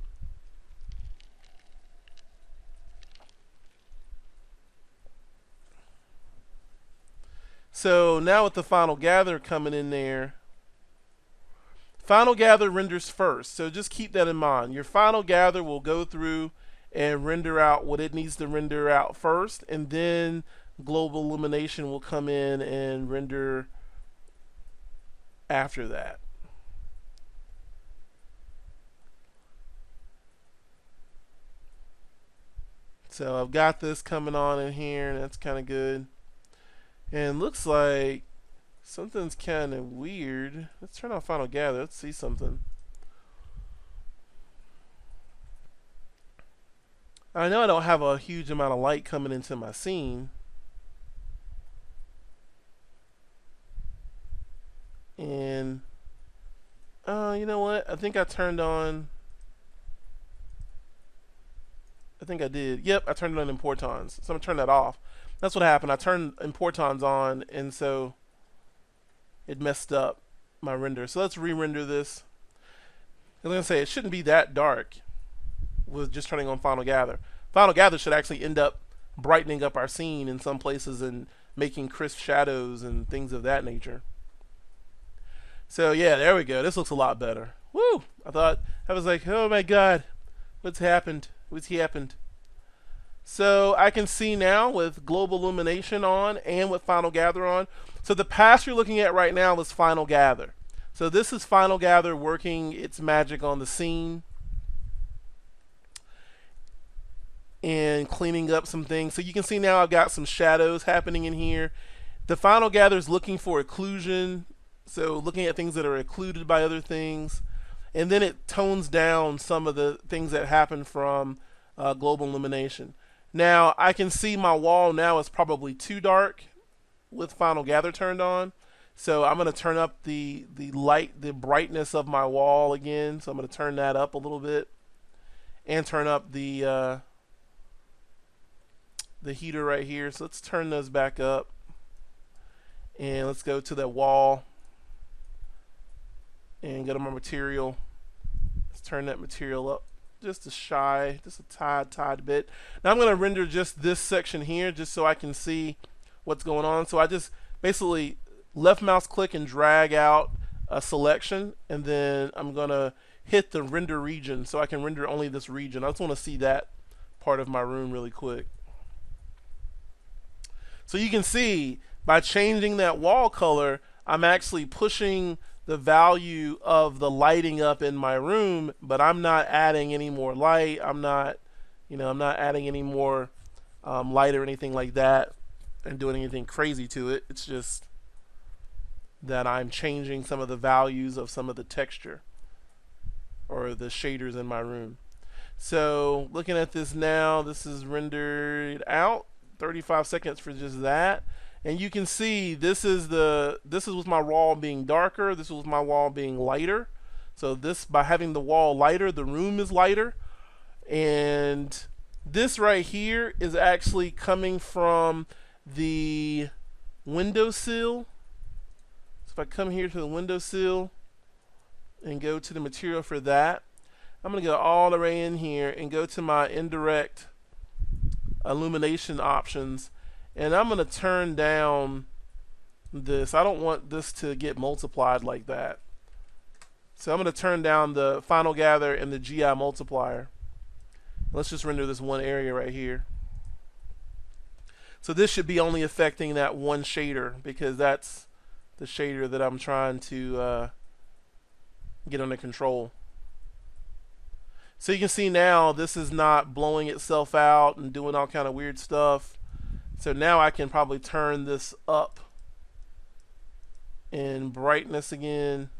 So now with the final gather coming in there, final gather renders first. So just keep that in mind. Your final gather will go through and render out what it needs to render out first, and then global illumination will come in and render after that. So I've got this coming on in here, and that's kind of good. And looks like something's kind of weird. Let's turn on final gather. Let's see something. I know I don't have a huge amount of light coming into my scene. And You know what? I think I turned on. I think I did. Yep, I turned it on Importans. So I'm gonna turn that off. That's what happened. I turned Importans on, and so it messed up my render. So let's re-render this. I was gonna say it shouldn't be that dark with just turning on Final Gather. Final Gather should actually end up brightening up our scene in some places and making crisp shadows and things of that nature. So yeah, there we go. This looks a lot better. Woo! I was like, oh my god, what's happened? What's happened? So I can see now with Global Illumination on and with Final Gather on. So the pass you're looking at right now is Final Gather. So this is Final Gather working its magic on the scene and cleaning up some things. So you can see now I've got some shadows happening in here. The Final Gather is looking for occlusion, so looking at things that are occluded by other things. And then it tones down some of the things that happen from Global Illumination. Now I can see my wall now is probably too dark with Final Gather turned on. So I'm going to turn up the brightness of my wall again. So I'm going to turn that up a little bit and turn up the heater right here. So let's turn those back up and let's go to that wall and go to my material. Let's turn that material up just a tad bit. Now I'm going to render just this section here just so I can see what's going on. So I just basically left mouse click and drag out a selection, and then I'm going to hit the render region so I can render only this region. I just want to see that part of my room really quick. So you can see by changing that wall color, I'm actually pushing the value of the lighting up in my room, but I'm not adding any more light. I'm not adding any more light or anything like that and doing anything crazy to it. It's just that I'm changing some of the values of some of the texture or the shaders in my room. So looking at this now, this is rendered out. 35 seconds for just that, and you can see this is with my wall being darker, this was my wall being lighter. So this, by having the wall lighter, the room is lighter, and this right here is actually coming from the windowsill. So if I come here to the windowsill and go to the material for that, I'm going to go all the way in here and go to my indirect illumination options, and I'm going to turn down this. I don't want this to get multiplied like that. So I'm going to turn down the Final Gather and the GI multiplier. Let's just render this one area right here. So this should be only affecting that one shader because that's the shader that I'm trying to get under control. So you can see now this is not blowing itself out and doing all kind of weird stuff. So now I can probably turn this up in brightness again.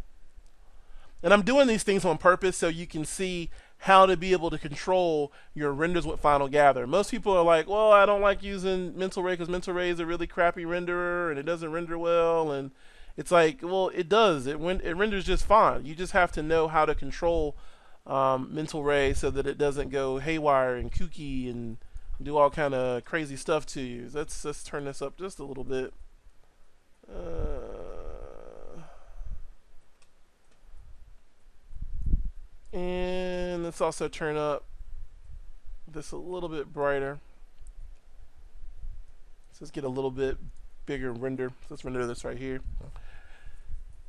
And I'm doing these things on purpose so you can see how to be able to control your renders with Final Gather. Most people are like, well, I don't like using Mental Ray because Mental Ray is a really crappy renderer and it doesn't render well. And it's like, well, it does. It renders just fine. You just have to know how to control Mental Ray so that it doesn't go haywire and kooky and do all kind of crazy stuff to you. Let's turn this up just a little bit. And let's also turn up this a little bit brighter. So let's get a little bit bigger render. Let's render this right here.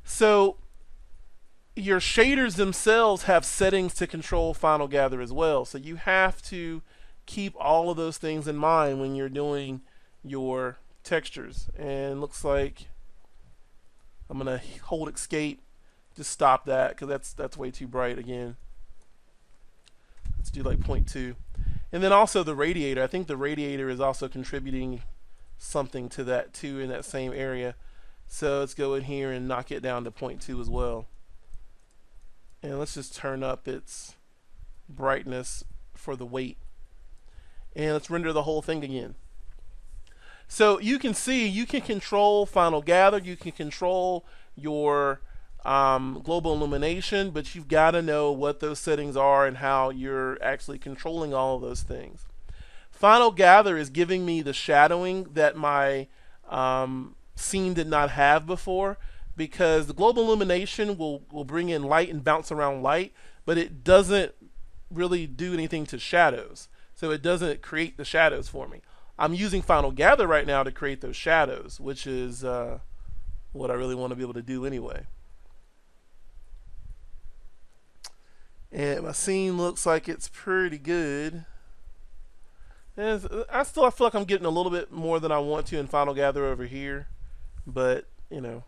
So your shaders themselves have settings to control Final Gather as well. So you have to keep all of those things in mind when you're doing your textures. And looks like I'm gonna hold escape, just stop that because that's way too bright again. Let's do like 0.2. And then also the radiator. I think the radiator is also contributing something to that too in that same area. So let's go in here and knock it down to 0.2 as well. And let's just turn up its brightness for the weight. And let's render the whole thing again. So you can see you can control Final Gather, you can control your Global Illumination, but you've got to know what those settings are and how you're actually controlling all of those things. Final Gather is giving me the shadowing that my scene did not have before, because the Global Illumination will bring in light and bounce around light, but it doesn't really do anything to shadows. So it doesn't create the shadows for me. I'm using Final Gather right now to create those shadows, which is what I really want to be able to do anyway. And my scene looks like it's pretty good. And I feel like I'm getting a little bit more than I want to in Final Gather over here, but you know,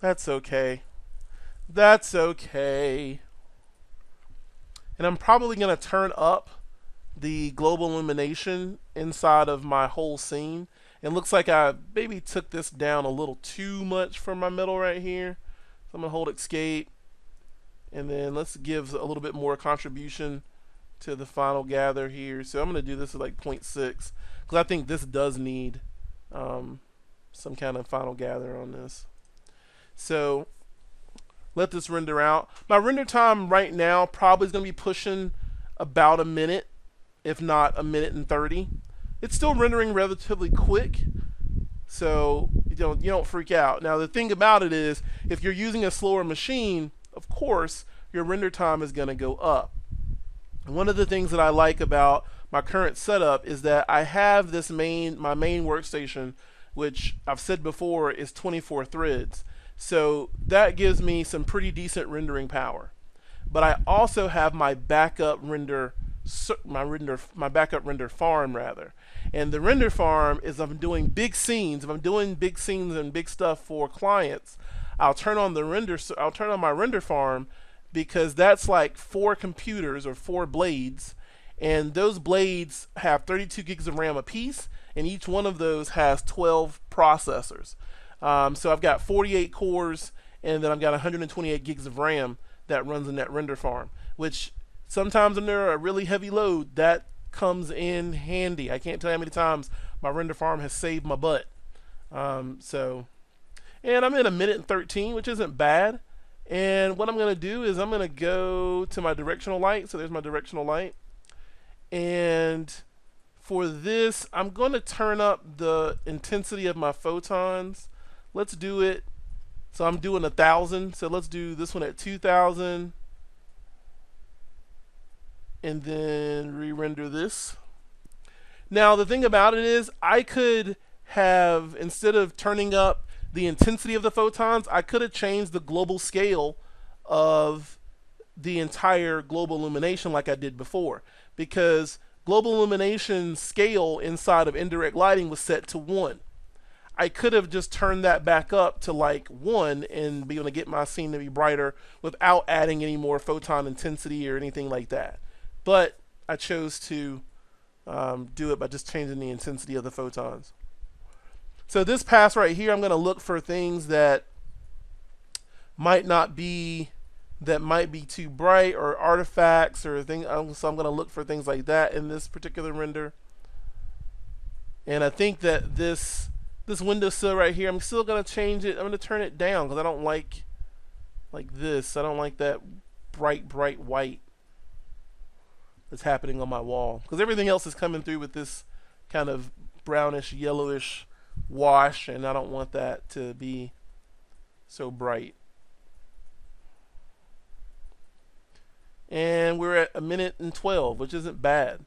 that's okay. That's okay. And I'm probably going to turn up the Global Illumination inside of my whole scene. It looks like I maybe took this down a little too much for my middle right here. So I'm going to hold Escape. And then let's give a little bit more contribution to the Final Gather here. So I'm going to do this at like 0.6, because I think this does need some kind of Final Gather on this. So let this render out. My render time right now probably is going to be pushing about a minute, if not a minute and 30. It's still rendering relatively quick, so you don't freak out. Now the thing about it is, if you're using a slower machine, of course your render time is going to go up. And one of the things that I like about my current setup is that I have this my main workstation, which I've said before is 24 threads. So that gives me some pretty decent rendering power. But I also have my backup render farm rather. And the render farm is, if I'm doing big scenes, and big stuff for clients, I'll turn on my render farm, because that's like 4 computers or 4 blades, and those blades have 32 gigs of RAM apiece, and each one of those has 12 processors. So I've got 48 cores, and then I've got 128 gigs of RAM that runs in that render farm, which sometimes when they're a really heavy load, that comes in handy. I can't tell you how many times my render farm has saved my butt. And I'm in a minute and 13, which isn't bad. And what I'm going to do is I'm going to go to my directional light. So there's my directional light. And for this, I'm going to turn up the intensity of my photons. Let's do it. So I'm doing 1,000. So let's do this one at 2,000. And then re-render this. Now the thing about it is, I could have, instead of turning up the intensity of the photons, I could have changed the global scale of the entire Global Illumination like I did before, because Global Illumination scale inside of indirect lighting was set to 1. I could have just turned that back up to like 1 and be able to get my scene to be brighter without adding any more photon intensity or anything like that. But I chose to do it by just changing the intensity of the photons. So this pass right here, I'm going to look for things that might be too bright, or artifacts or things. So I'm going to look for things like that in this particular render. And I think that this windowsill right here, I'm still going to change it. I'm going to turn it down, because I don't like this. I don't like that bright white that's happening on my wall, because everything else is coming through with this kind of brownish yellowish wash, and I don't want that to be so bright. And we're at 1 minute and 12, which isn't bad.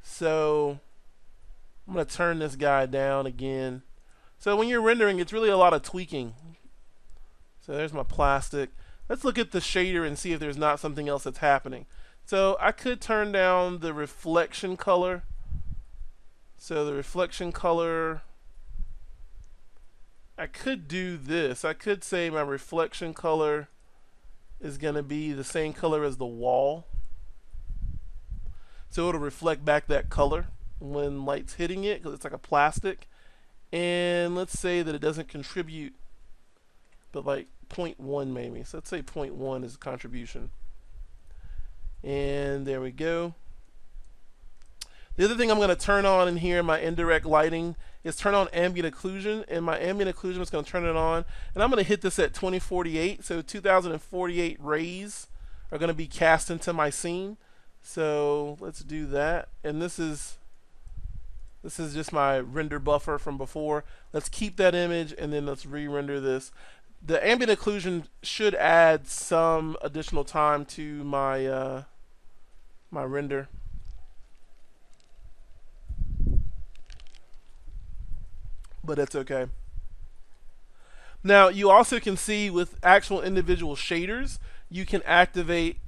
So I'm going to turn this guy down again. So when you're rendering, it's really a lot of tweaking. So there's my plastic. Let's look at the shader and see if there's not something else that's happening. So I could turn down the reflection color. So the reflection color, I could do this. I could say my reflection color is going to be the same color as the wall. So it'll reflect back that color when light's hitting it, because it's like a plastic. And let's say that it doesn't contribute, but like 0.1 maybe. So let's say 0.1 is contribution. And there we go. The other thing I'm going to turn on in here in my indirect lighting is turn on ambient occlusion, and my ambient occlusion is going to turn it on, and I'm going to hit this at 2048. So 2048 rays are going to be cast into my scene. So let's do that, and this is just my render buffer from before. Let's keep that image, and then let's re-render this. The ambient occlusion should add some additional time to my my render. But it's okay. Now you also can see with actual individual shaders, you can activate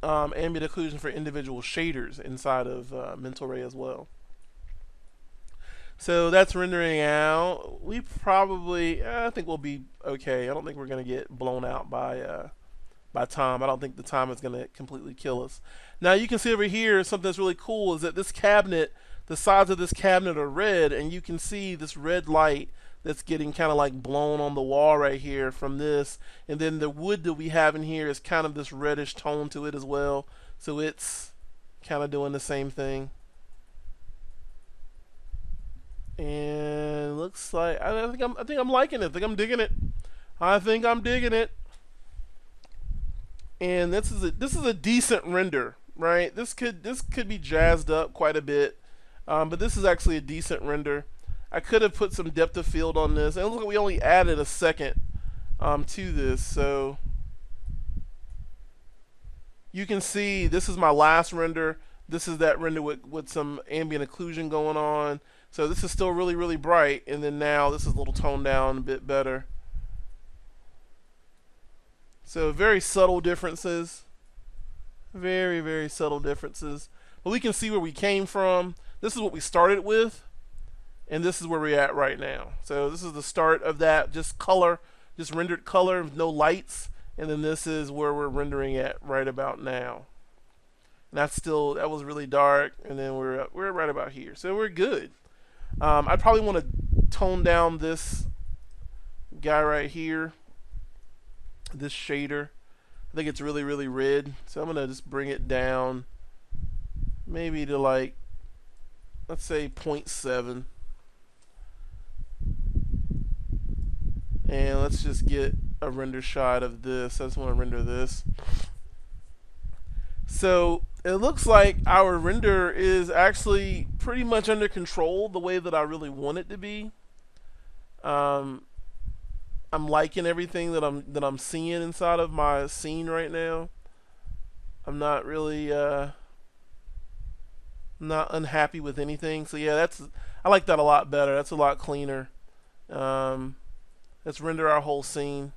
ambient occlusion for individual shaders inside of Mental Ray as well. So that's rendering out. We probably, I think we'll be okay. I don't think we're going to get blown out by time. I don't think the time is going to completely kill us. Now you can see over here something that's really cool is that this cabinet, the sides of this cabinet are red, and you can see this red light that's getting kind of like blown on the wall right here from this, and then the wood that we have in here is kind of this reddish tone to it as well, so it's kind of doing the same thing. And looks like I think I'm liking it. I think I'm digging it. I think I'm digging it. And this is a decent render, right? This could be jazzed up quite a bit, but this is actually a decent render. I could have put some depth of field on this, and it looks like we only added a second to this. So you can see this is my last render. This is that render with some ambient occlusion going on. So this is still really, really bright, and then now this is a little toned down a bit better. So very subtle differences. Very, very subtle differences. But we can see where we came from. This is what we started with, and this is where we're at right now. So this is the start of that, just color, just rendered color with no lights, and then this is where we're rendering at right about now. And that was really dark, and then we're right about here. So we're good. I probably want to tone down this guy right here, this shader. I think it's really, really red, so I'm gonna just bring it down maybe to like, let's say 0.7, and let's just get a render shot of this. I just want to render this. So it looks like our render is actually pretty much under control the way that I really want it to be. I'm liking everything that I'm seeing inside of my scene right now. I'm not really not unhappy with anything. So yeah, I like that a lot better. That's a lot cleaner. Let's render our whole scene.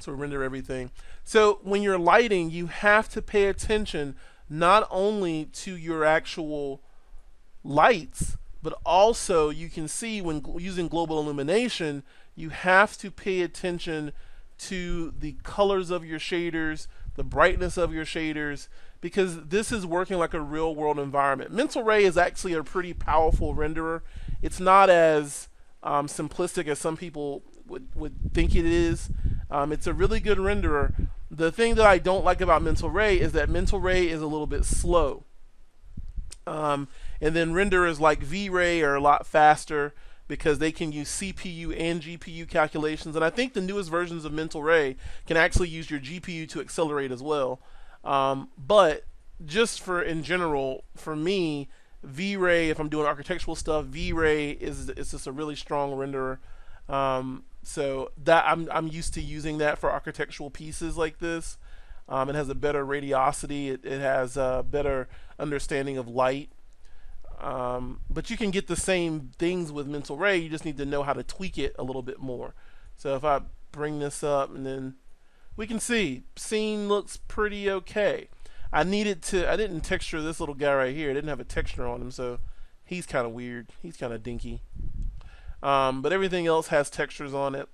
So render everything. So when you're lighting, you have to pay attention not only to your actual lights, but also you can see when using Global Illumination, you have to pay attention to the colors of your shaders, the brightness of your shaders, because this is working like a real world environment. Mental Ray is actually a pretty powerful renderer. It's not as simplistic as some people would think it is. It's a really good renderer. The thing that I don't like about Mental Ray is that Mental Ray is a little bit slow. And then renderers like V-Ray are a lot faster because they can use CPU and GPU calculations. And I think the newest versions of Mental Ray can actually use your GPU to accelerate as well. But just in general, for me, V-Ray, if I'm doing architectural stuff, V-Ray is just a really strong renderer. So that I'm used to using that for architectural pieces like this. It has a better radiosity. It has a better understanding of light. But you can get the same things with Mental Ray. You just need to know how to tweak it a little bit more. So if I bring this up, and then we can see scene looks pretty okay. I didn't texture this little guy right here. I didn't have a texture on him, so he's kind of weird. He's kind of dinky. But everything else has textures on it.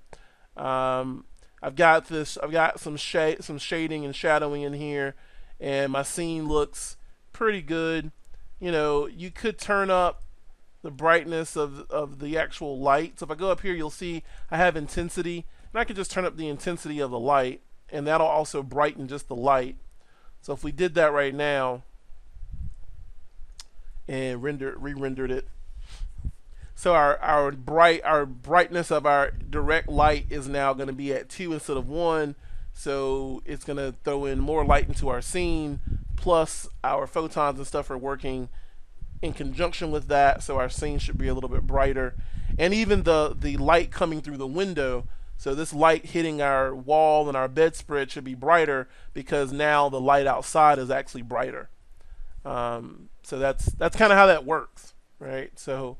I've got some shading and shadowing in here, and my scene looks pretty good. You know, you could turn up the brightness of the actual light. So if I go up here, you'll see I have intensity, and I can just turn up the intensity of the light, and that'll also brighten just the light. So if we did that right now, and re-rendered it. So our brightness of our direct light is now going to be at 2 instead of 1. So it's going to throw in more light into our scene. Plus our photons and stuff are working in conjunction with that. So our scene should be a little bit brighter. And even the light coming through the window. So this light hitting our wall and our bedspread should be brighter because now the light outside is actually brighter. So that's kind of how that works, right? So.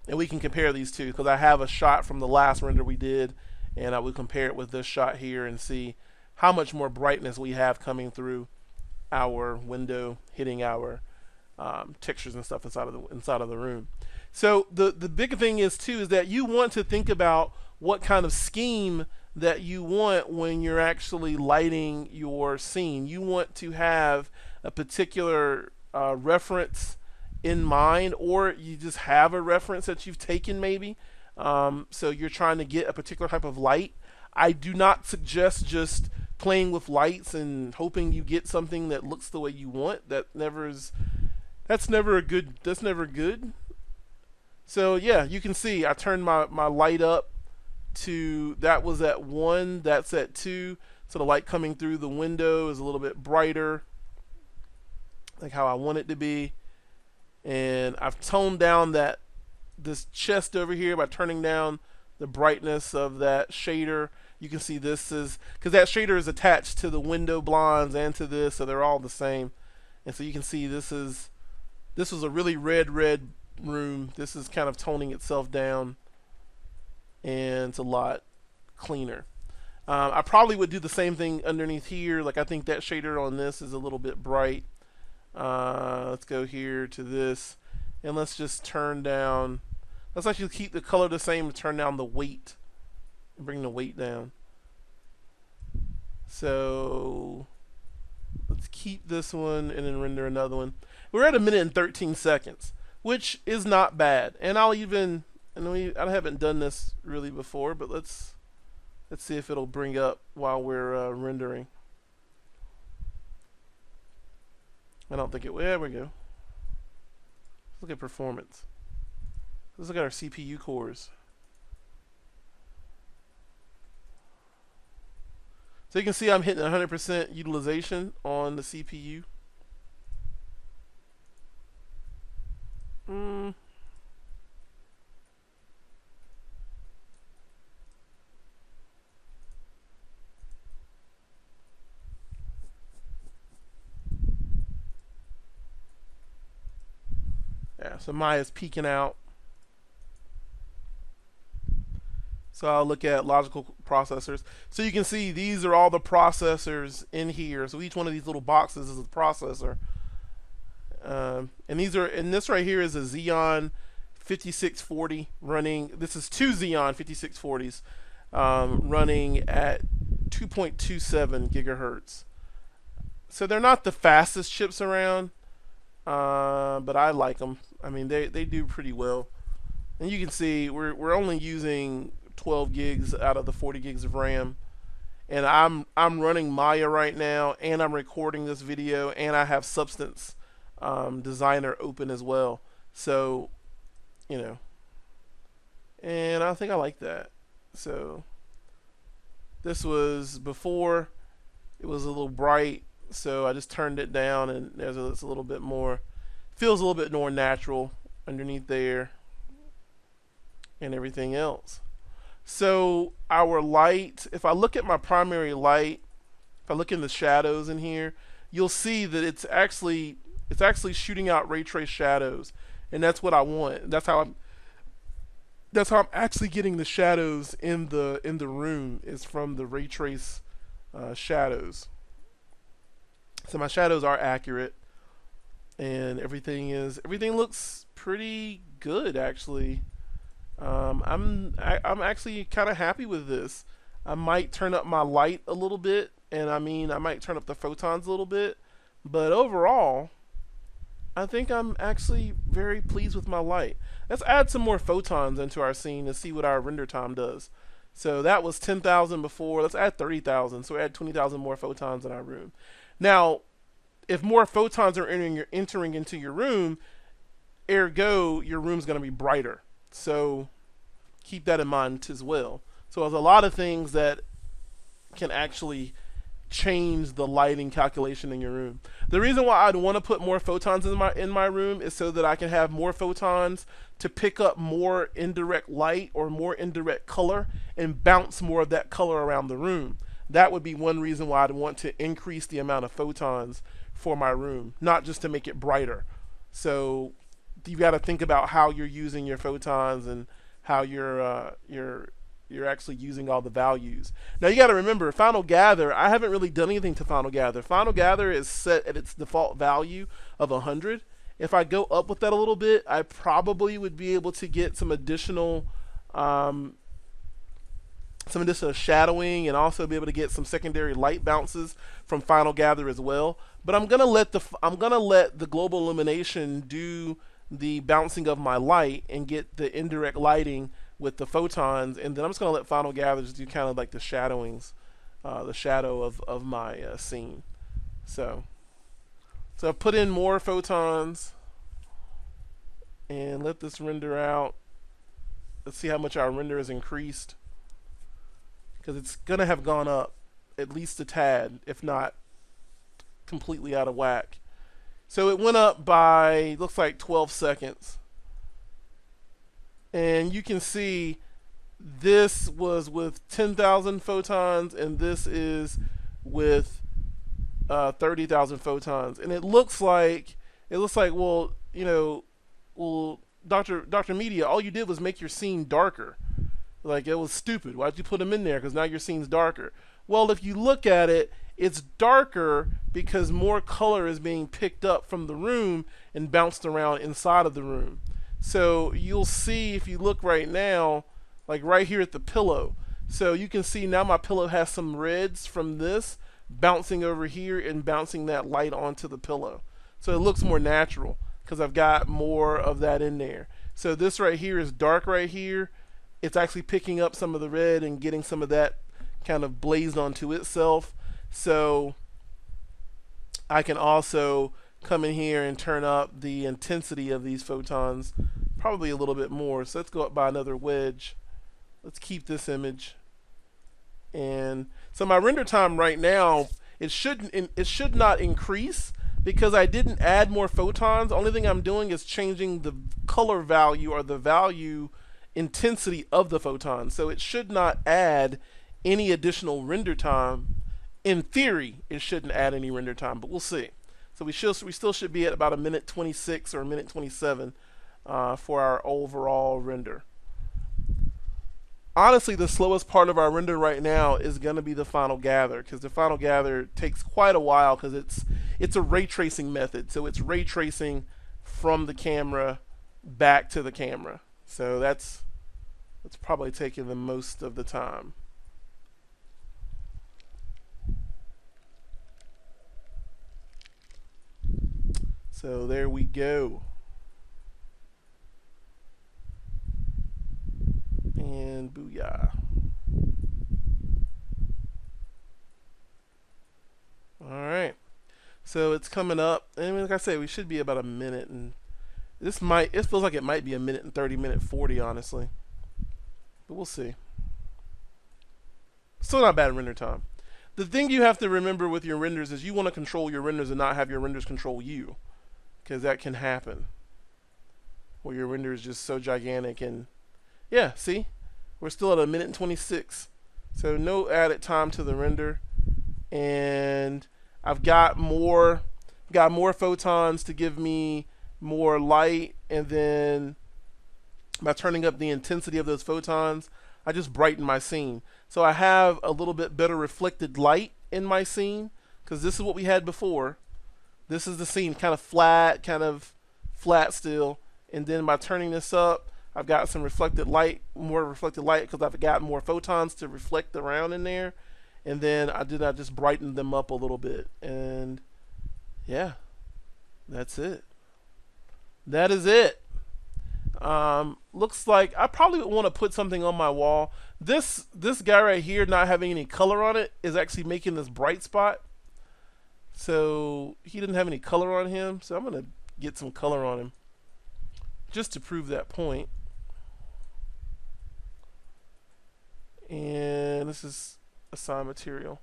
And we can compare these two because I have a shot from the last render we did, and I would compare it with this shot here and see how much more brightness we have coming through our window, hitting our textures and stuff inside of the room. So the big thing is too is that you want to think about what kind of scheme that you want when you're actually lighting your scene. You want to have a particular reference in mind, or you just have a reference that you've taken maybe. So you're trying to get a particular type of light. I do not suggest just playing with lights and hoping you get something that looks the way you want. That's never good. So yeah, you can see I turned my light up to, that was at 1, that's at 2. So the light coming through the window is a little bit brighter, like how I want it to be. And I've toned down this chest over here by turning down the brightness of that shader. You can see this is, because that shader is attached to the window blinds and to this, so they're all the same. And so you can see this was a really red room. This is kind of toning itself down, and it's a lot cleaner. I probably would do the same thing underneath here. Like I think that shader on this is a little bit bright. Let's go here to this, and let's just turn down, let's actually keep the color the same and turn down the weight, bring the weight down. So let's keep this one and then render another one. We're at 1 minute and 13 seconds, which is not bad. And I haven't done this really before, but let's see if it'll bring up while we're rendering. I don't think it will. There we go. Let's look at performance. Let's look at our CPU cores. So you can see I'm hitting 100% utilization on the CPU. Yeah, so Maya's peeking out. So I'll look at logical processors. So you can see these are all the processors in here. So each one of these little boxes is a processor. And this right here is a Xeon 5640 running. This is 2 Xeon 5640s running at 2.27 gigahertz. So they're not the fastest chips around, but I like them. I mean, they do pretty well. And you can see we're only using 12 gigs out of the 40 gigs of RAM. And I'm running Maya right now, and I'm recording this video, and I have Substance Designer open as well. So, you know, and I think I like that. So this was before, it was a little bright, so I just turned it down, and it's a little bit more, feels a little bit more natural underneath there and everything else. So our light, if I look at my primary light, if I look in the shadows in here, you'll see that it's actually shooting out ray trace shadows, and that's what I want. That's how I'm actually getting the shadows in the room, is from the ray trace shadows. So my shadows are accurate, and everything looks pretty good actually. I'm actually kind of happy with this. I might turn up my light a little bit, and I might turn up the photons a little bit, but overall I think I'm actually very pleased with my light. Let's add some more photons into our scene and see what our render time does. So that was 10,000 before. Let's add 30,000. So we add 20,000 more photons in our room. Now, if more photons are entering into your room, ergo your room's going to be brighter. So keep that in mind as well. So there's a lot of things that can actually change the lighting calculation in your room. The reason why I'd want to put more photons in my room is so that I can have more photons to pick up more indirect light or more indirect color and bounce more of that color around the room. That would be one reason why I'd want to increase the amount of photons for my room, not just to make it brighter. So you got to think about how you're using your photons and how you're actually using all the values. Now you got to remember, Final Gather, I haven't really done anything to Final Gather. Final Gather is set at its default value of 100. If I go up with that a little bit, I probably would be able to get some additional shadowing and also be able to get some secondary light bounces from Final Gather as well. But I'm gonna let the Global Illumination do the bouncing of my light and get the indirect lighting with the photons, and then I'm just going to let Final Gather just do kind of like the shadowings, the shadow of my scene. So I've put in more photons and let this render out. Let's see how much our render has increased, because it's going to have gone up at least a tad, if not completely out of whack. So it went up by, looks like 12 seconds. And you can see this was with 10,000 photons and this is with 30,000 photons. And it looks like, well, you know, well, Dr. Media, all you did was make your scene darker. Like, it was stupid. Why'd you put them in there? Because now your scene's darker. Well, if you look at it, it's darker because more color is being picked up from the room and bounced around inside of the room. So you'll see, if you look right now, like right here at the pillow, so you can see now my pillow has some reds from this bouncing over here and bouncing that light onto the pillow. So it looks more natural because I've got more of that in there. So this right here is dark right here. It's actually picking up some of the red and getting some of that kind of blazed onto itself. So I can also come in here and turn up the intensity of these photons probably a little bit more. So let's go up by another wedge. Let's keep this image. And so my render time right now, it should not increase because I didn't add more photons. The only thing I'm doing is changing the color value or the value intensity of the photons. So it should not add any additional render time. In theory, it shouldn't add any render time, but we'll see. So we still should be at about a minute 26 or a minute 27 for our overall render. Honestly, the slowest part of our render right now is going to be the Final Gather, because the Final Gather takes quite a while because it's a ray tracing method. So it's ray tracing from the camera back to the camera. So that's probably taking the most of the time. So there we go. And booyah. Alright. So it's coming up. And like I say, we should be about a minute, and it feels like it might be a minute and 30, minute 40, honestly. But we'll see. Still not bad render time. The thing you have to remember with your renders is you want to control your renders and not have your renders control you. Because that can happen, where your render is just so gigantic. And yeah, see, we're still at a minute and 26, so no added time to the render. And I've got more photons to give me more light, and then by turning up the intensity of those photons, I just brighten my scene. So I have a little bit better reflected light in my scene, because this is what we had before. This is the scene, kind of flat still. And then by turning this up, I've got some reflected light, more reflected light, because I've got more photons to reflect around in there. And then I just brighten them up a little bit. And yeah, that's it. That is it. Looks like I probably would want to put something on my wall. This guy right here not having any color on it is actually making this bright spot. So he didn't have any color on him, so I'm going to get some color on him just to prove that point. And this is assign material.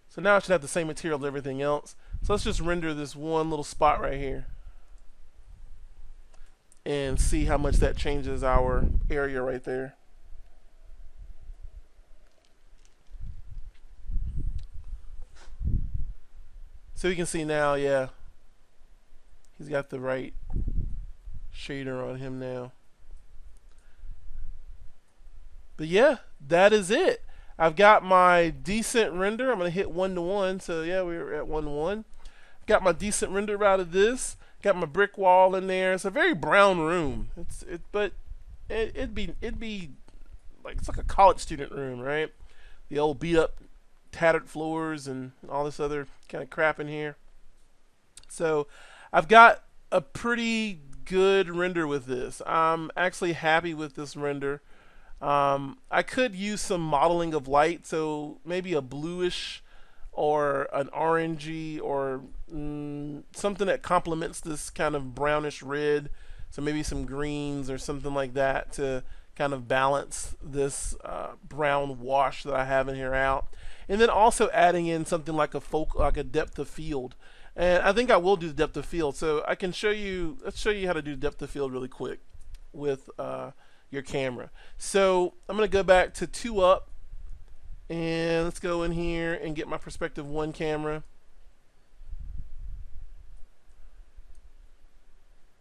So now I should have the same material as everything else. So let's just render this one little spot right here and see how much that changes our area right there. So you can see now, yeah, he's got the right shader on him now. But yeah, that is it. I've got my decent render. I'm going to hit 1 to 1. So yeah, we're at 1 to 1. Got my decent render out of this. Got my brick wall in there. It's a very brown room. But it'd be like, it's like a college student room, right? The old beat up, tattered floors and all this other kind of crap in here. So I've got a pretty good render with this. I'm actually happy with this render. I could use some modeling of light, so maybe a bluish or an orangey or something that complements this kind of brownish red. So maybe some greens or something like that to kind of balance this brown wash that I have in here out. And then also adding in something like a depth of field. And I think I will do the depth of field. So I can show you, let's show you how to do depth of field really quick with your camera. So I'm going to go back to 2 up and let's go in here and get my perspective 1 camera.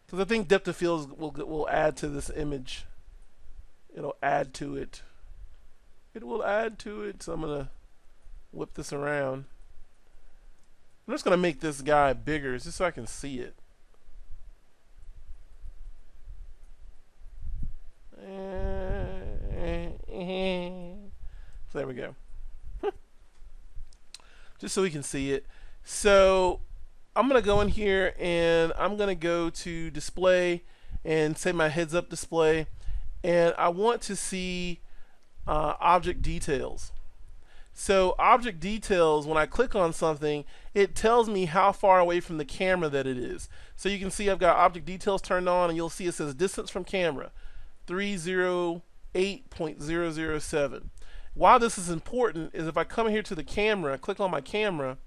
Because I think depth of field will add to this image. It'll add to it. It will add to it. So I'm going to whip this around. I'm just going to make this guy bigger just so I can see it. So there we go. Just so we can see it. So I'm going to go in here and I'm going to go to display and say my heads up display. And I want to see object details. So object details, when I click on something, it tells me how far away from the camera that it is. So you can see I've got object details turned on, and you'll see it says distance from camera 308.007. Why this is important is if I come here to the camera, click on my camera,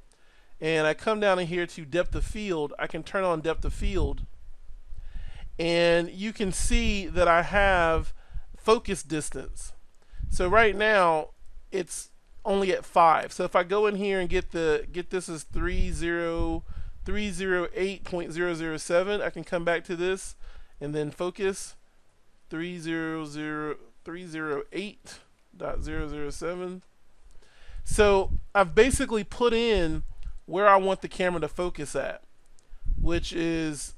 and I come down in here to depth of field, I can turn on depth of field, and you can see that I have focus distance. So right now it's only at 5. So if I go in here and get this as 308.007, I can come back to this and then focus 308.007. So I've basically put in where I want the camera to focus at, which is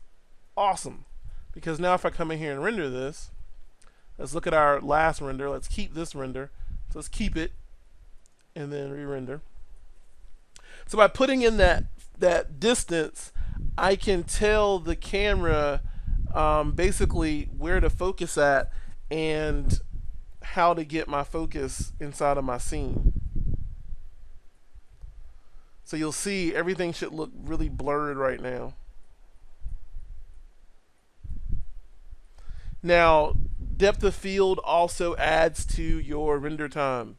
awesome, because now if I come in here and render this, let's look at our last render. Let's keep this render. So let's keep it and then re-render. So by putting in that distance, I can tell the camera basically where to focus at and how to get my focus inside of my scene. So you'll see everything should look really blurred right now. Now, depth of field also adds to your render time.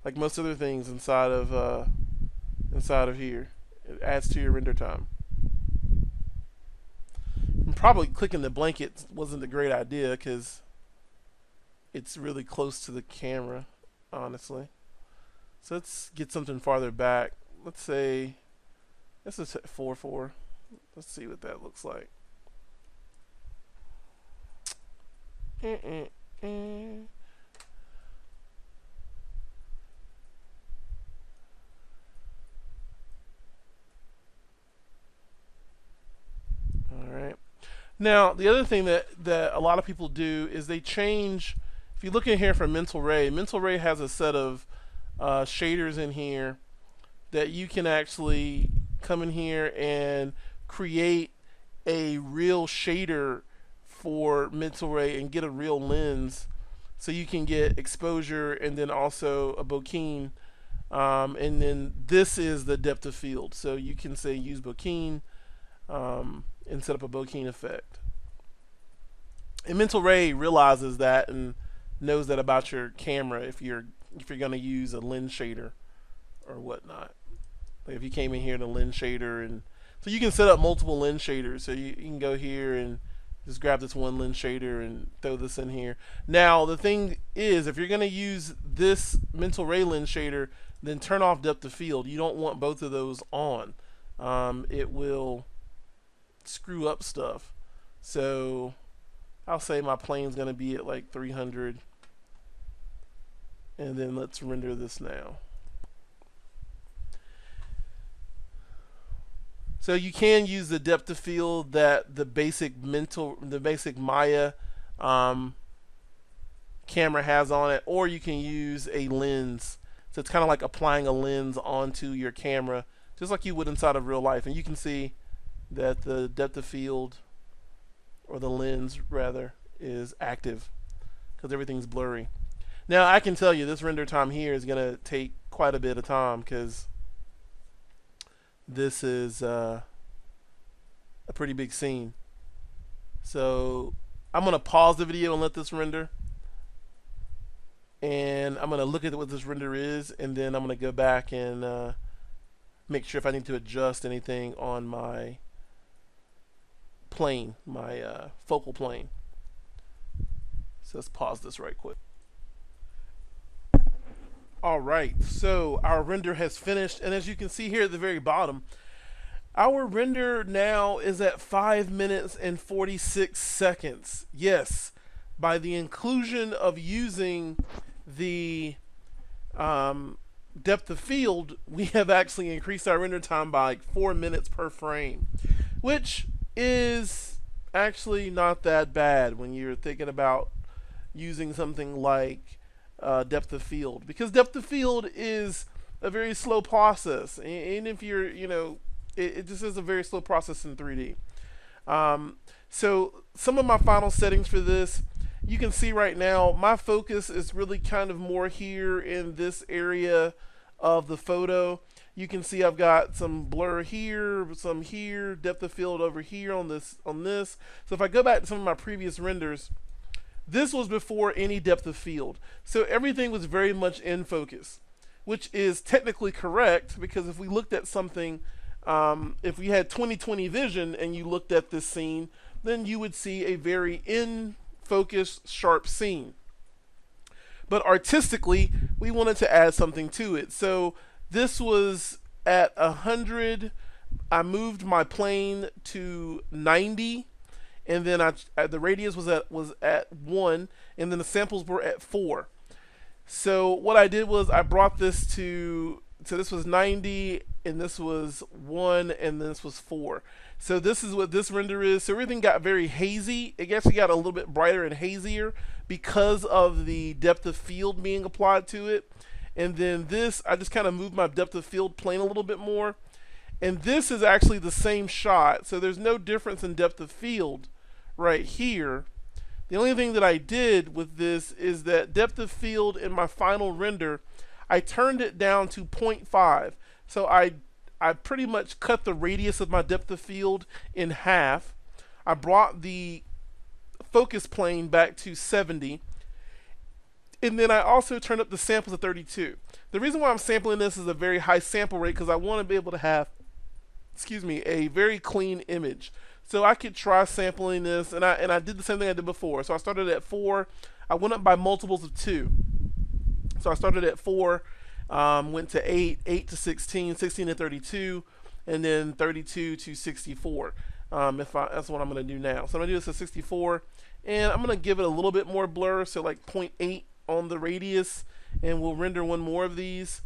Like most other things inside of here, it adds to your render time. And probably clicking the blanket wasn't a great idea because it's really close to the camera, honestly. So let's get something farther back. Let's say this is 4.4. Let's see what that looks like. Alright. Now, the other thing that a lot of people do is they change. If you look in here for Mental Ray has a set of shaders in here that you can actually come in here and create a real shader for Mental Ray and get a real lens, so you can get exposure and then also a bokeh And then this is the depth of field. So you can say use bokeh and set up a bokeh effect. And Mental Ray realizes that and knows that about your camera if you're going to use a lens shader or whatnot. Like if you came in here to lens shader, and so you can set up multiple lens shaders. So you can go here and just grab this one lens shader and throw this in here. Now the thing is, if you're going to use this Mental Ray lens shader, then turn off depth of field. You don't want both of those on. It will screw up stuff. So I'll say my plane's going to be at like 300. And then let's render this now. So you can use the depth of field that the basic Maya camera has on it, or you can use a lens. So it's kind of like applying a lens onto your camera, just like you would inside of real life. And you can see that the depth of field, or the lens rather, is active because everything's blurry. Now I can tell you this render time here is going to take quite a bit of time because this is a pretty big scene. So I'm going to pause the video and let this render. And I'm going to look at what this render is, and then I'm going to go back and make sure if I need to adjust anything on my plane, my focal plane. So let's pause this right quick. Alright, so our render has finished, and as you can see here at the very bottom, our render now is at 5 minutes and 46 seconds. Yes, by the inclusion of using the depth of field, we have actually increased our render time by like 4 minutes per frame, which is actually not that bad when you're thinking about using something like depth of field, because depth of field is a very slow process, and if you're, it just is a very slow process in 3D. So some of my final settings for this, you can see right now my focus is really kind of more here in this area of the photo. You can see I've got some blur here, some here, depth of field over here on this. So if I go back to some of my previous renders, this was before any depth of field. So everything was very much in focus, which is technically correct, because if we looked at something, if we had 20/20 vision and you looked at this scene, then you would see a very in focus, sharp scene. But artistically, we wanted to add something to it. So this was at 100. I moved my plane to 90. And then the radius was at 1, and then the samples were at 4. So what I did was I brought this to, so this was 90, and this was 1, and this was 4. So this is what this render is. So everything got very hazy. It actually got a little bit brighter and hazier because of the depth of field being applied to it. And then this, I just kind of moved my depth of field plane a little bit more. And this is actually the same shot, so there's no difference in depth of field right here. The only thing that I did with this is that depth of field in my final render, I turned it down to 0.5. So I pretty much cut the radius of my depth of field in half. I brought the focus plane back to 70. And then I also turned up the samples to 32. The reason why I'm sampling this is a very high sample rate, because I want to be able to have, a very clean image. So I could try sampling this, and I did the same thing I did before. So I started at 4. I went up by multiples of 2. So I started at 4, went to 8, 8 to 16, 16 to 32, and then 32 to 64. That's what I'm going to do now. So I'm going to do this at 64, and I'm going to give it a little bit more blur, so like 0.8 on the radius, and we'll render one more of these.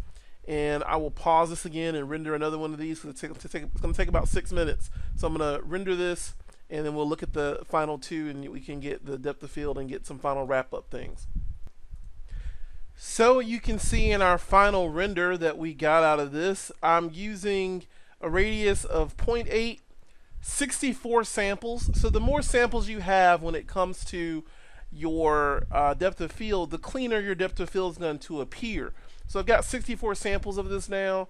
And I will pause this again and render another one of these, because it's going to take about 6 minutes. So I'm going to render this, and then we'll look at the final 2, and we can get the depth of field and get some final wrap-up things. So you can see in our final render that we got out of this, I'm using a radius of 0.8, 64 samples. So the more samples you have when it comes to your depth of field, the cleaner your depth of field is going to appear. So I've got 64 samples of this now,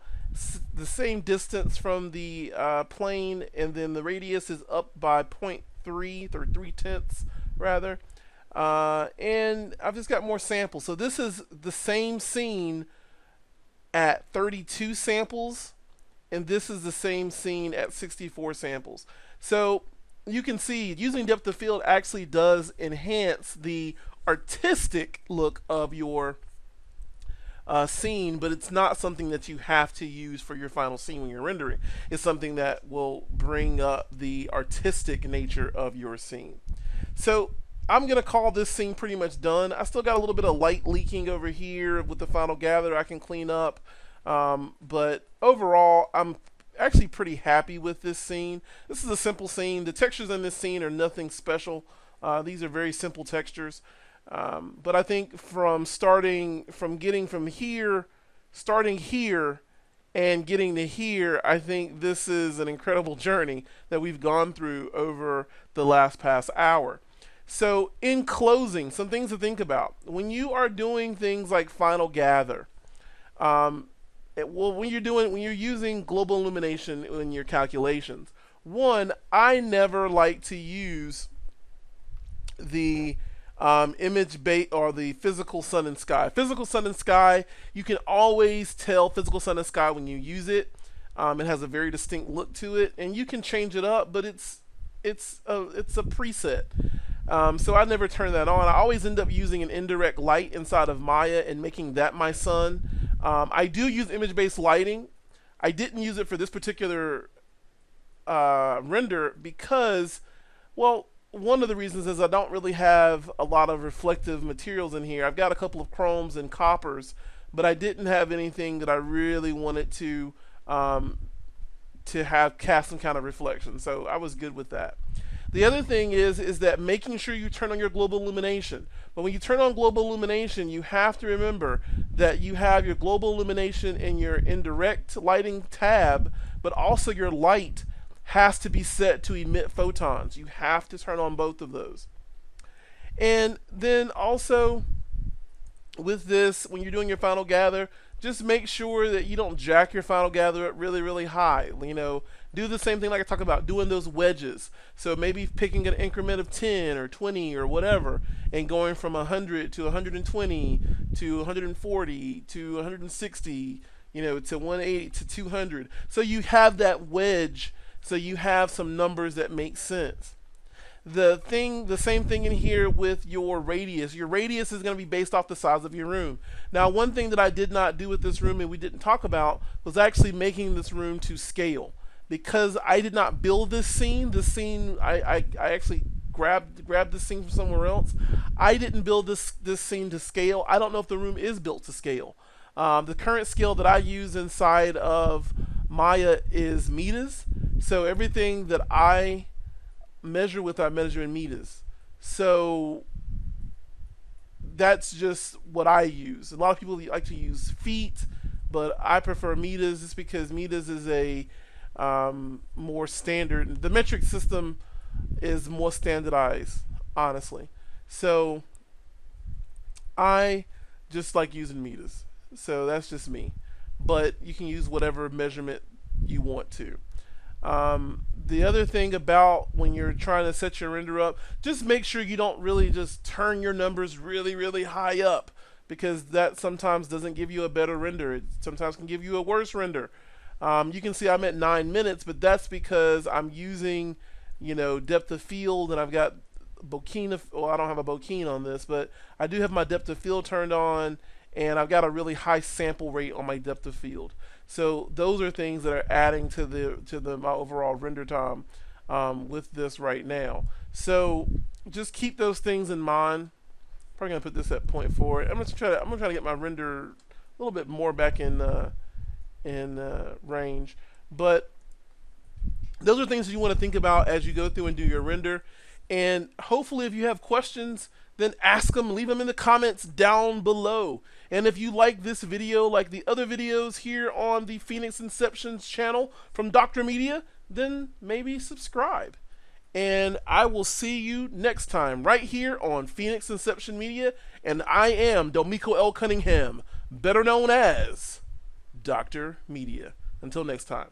the same distance from the plane, and then the radius is up by 0.3 or 3/10 rather. And I've just got more samples. So this is the same scene at 32 samples, and this is the same scene at 64 samples. So you can see using depth of field actually does enhance the artistic look of your scene, but it's not something that you have to use for your final scene when you're rendering. It's something that will bring up the artistic nature of your scene. So I'm going to call this scene pretty much done. I still got a little bit of light leaking over here with the final gather I can clean up. But overall, I'm actually pretty happy with this scene. This is a simple scene. The textures in this scene are nothing special. These are very simple textures. But I think getting from here, starting here, and getting to here, I think this is an incredible journey that we've gone through over the past hour. So in closing, some things to think about. When you are doing things like Final Gather, when you're using Global Illumination in your calculations, one, I never like to use the image bait or the physical sun and sky. Physical sun and sky, you can always tell physical sun and sky when you use it. It has a very distinct look to it, and you can change it up, but it's a preset. So I never turn that on. I always end up using an indirect light inside of Maya and making that my sun. I do use image-based lighting. I didn't use it for this particular render because, well, one of the reasons is I don't really have a lot of reflective materials in here. I've got a couple of chromes and coppers, but I didn't have anything that I really wanted to have cast some kind of reflection. So I was good with that. The other thing is that making sure you turn on your global illumination. But when you turn on global illumination, you have to remember that you have your global illumination in your indirect lighting tab, but also your light has to be set to emit photons. You have to turn on both of those. And then also with this, when you're doing your final gather, just make sure that you don't jack your final gather up really, really high. You know, do the same thing like I talked about, doing those wedges. So maybe picking an increment of 10 or 20 or whatever, and going from 100 to 120 to 140 to 160, you know, to 180 to 200. So you have that wedge, so you have some numbers that make sense. The same thing in here with your radius. Your radius is going to be based off the size of your room. Now, one thing that I did not do with this room and we didn't talk about was actually making this room to scale. Because I did not build this scene, I actually grabbed this scene from somewhere else. I didn't build this scene to scale. I don't know if the room is built to scale. The current scale that I use inside of Maya is meters. So everything that I measure with, I measure in meters. So that's just what I use. A lot of people like to use feet, but I prefer meters just because meters is a more standard. The metric system is more standardized, honestly. So I just like using meters. So that's just me. But you can use whatever measurement you want to. The other thing about when you're trying to set your render up, just make sure you don't really just turn your numbers really, really high up, because that sometimes doesn't give you a better render. It sometimes can give you a worse render. You can see I'm at 9 minutes, but that's because I'm using, you know, depth of field, and I've got bokeh. Well, I don't have a bokeh on this, but I do have my depth of field turned on, and I've got a really high sample rate on my depth of field. So those are things that are adding to my overall render time with this right now. So just keep those things in mind. Probably gonna put this at 0.4. I'm gonna try to get my render a little bit more back in range. But those are things that you want to think about as you go through and do your render. And hopefully, if you have questions, then ask them, leave them in the comments down below. And if you like this video, like the other videos here on the Phoenix Inceptions channel from Dr. Media, then maybe subscribe. And I will see you next time right here on Phoenix Inception Media. And I am Domiko L. Cunningham. better known as Dr. Media. Until next time.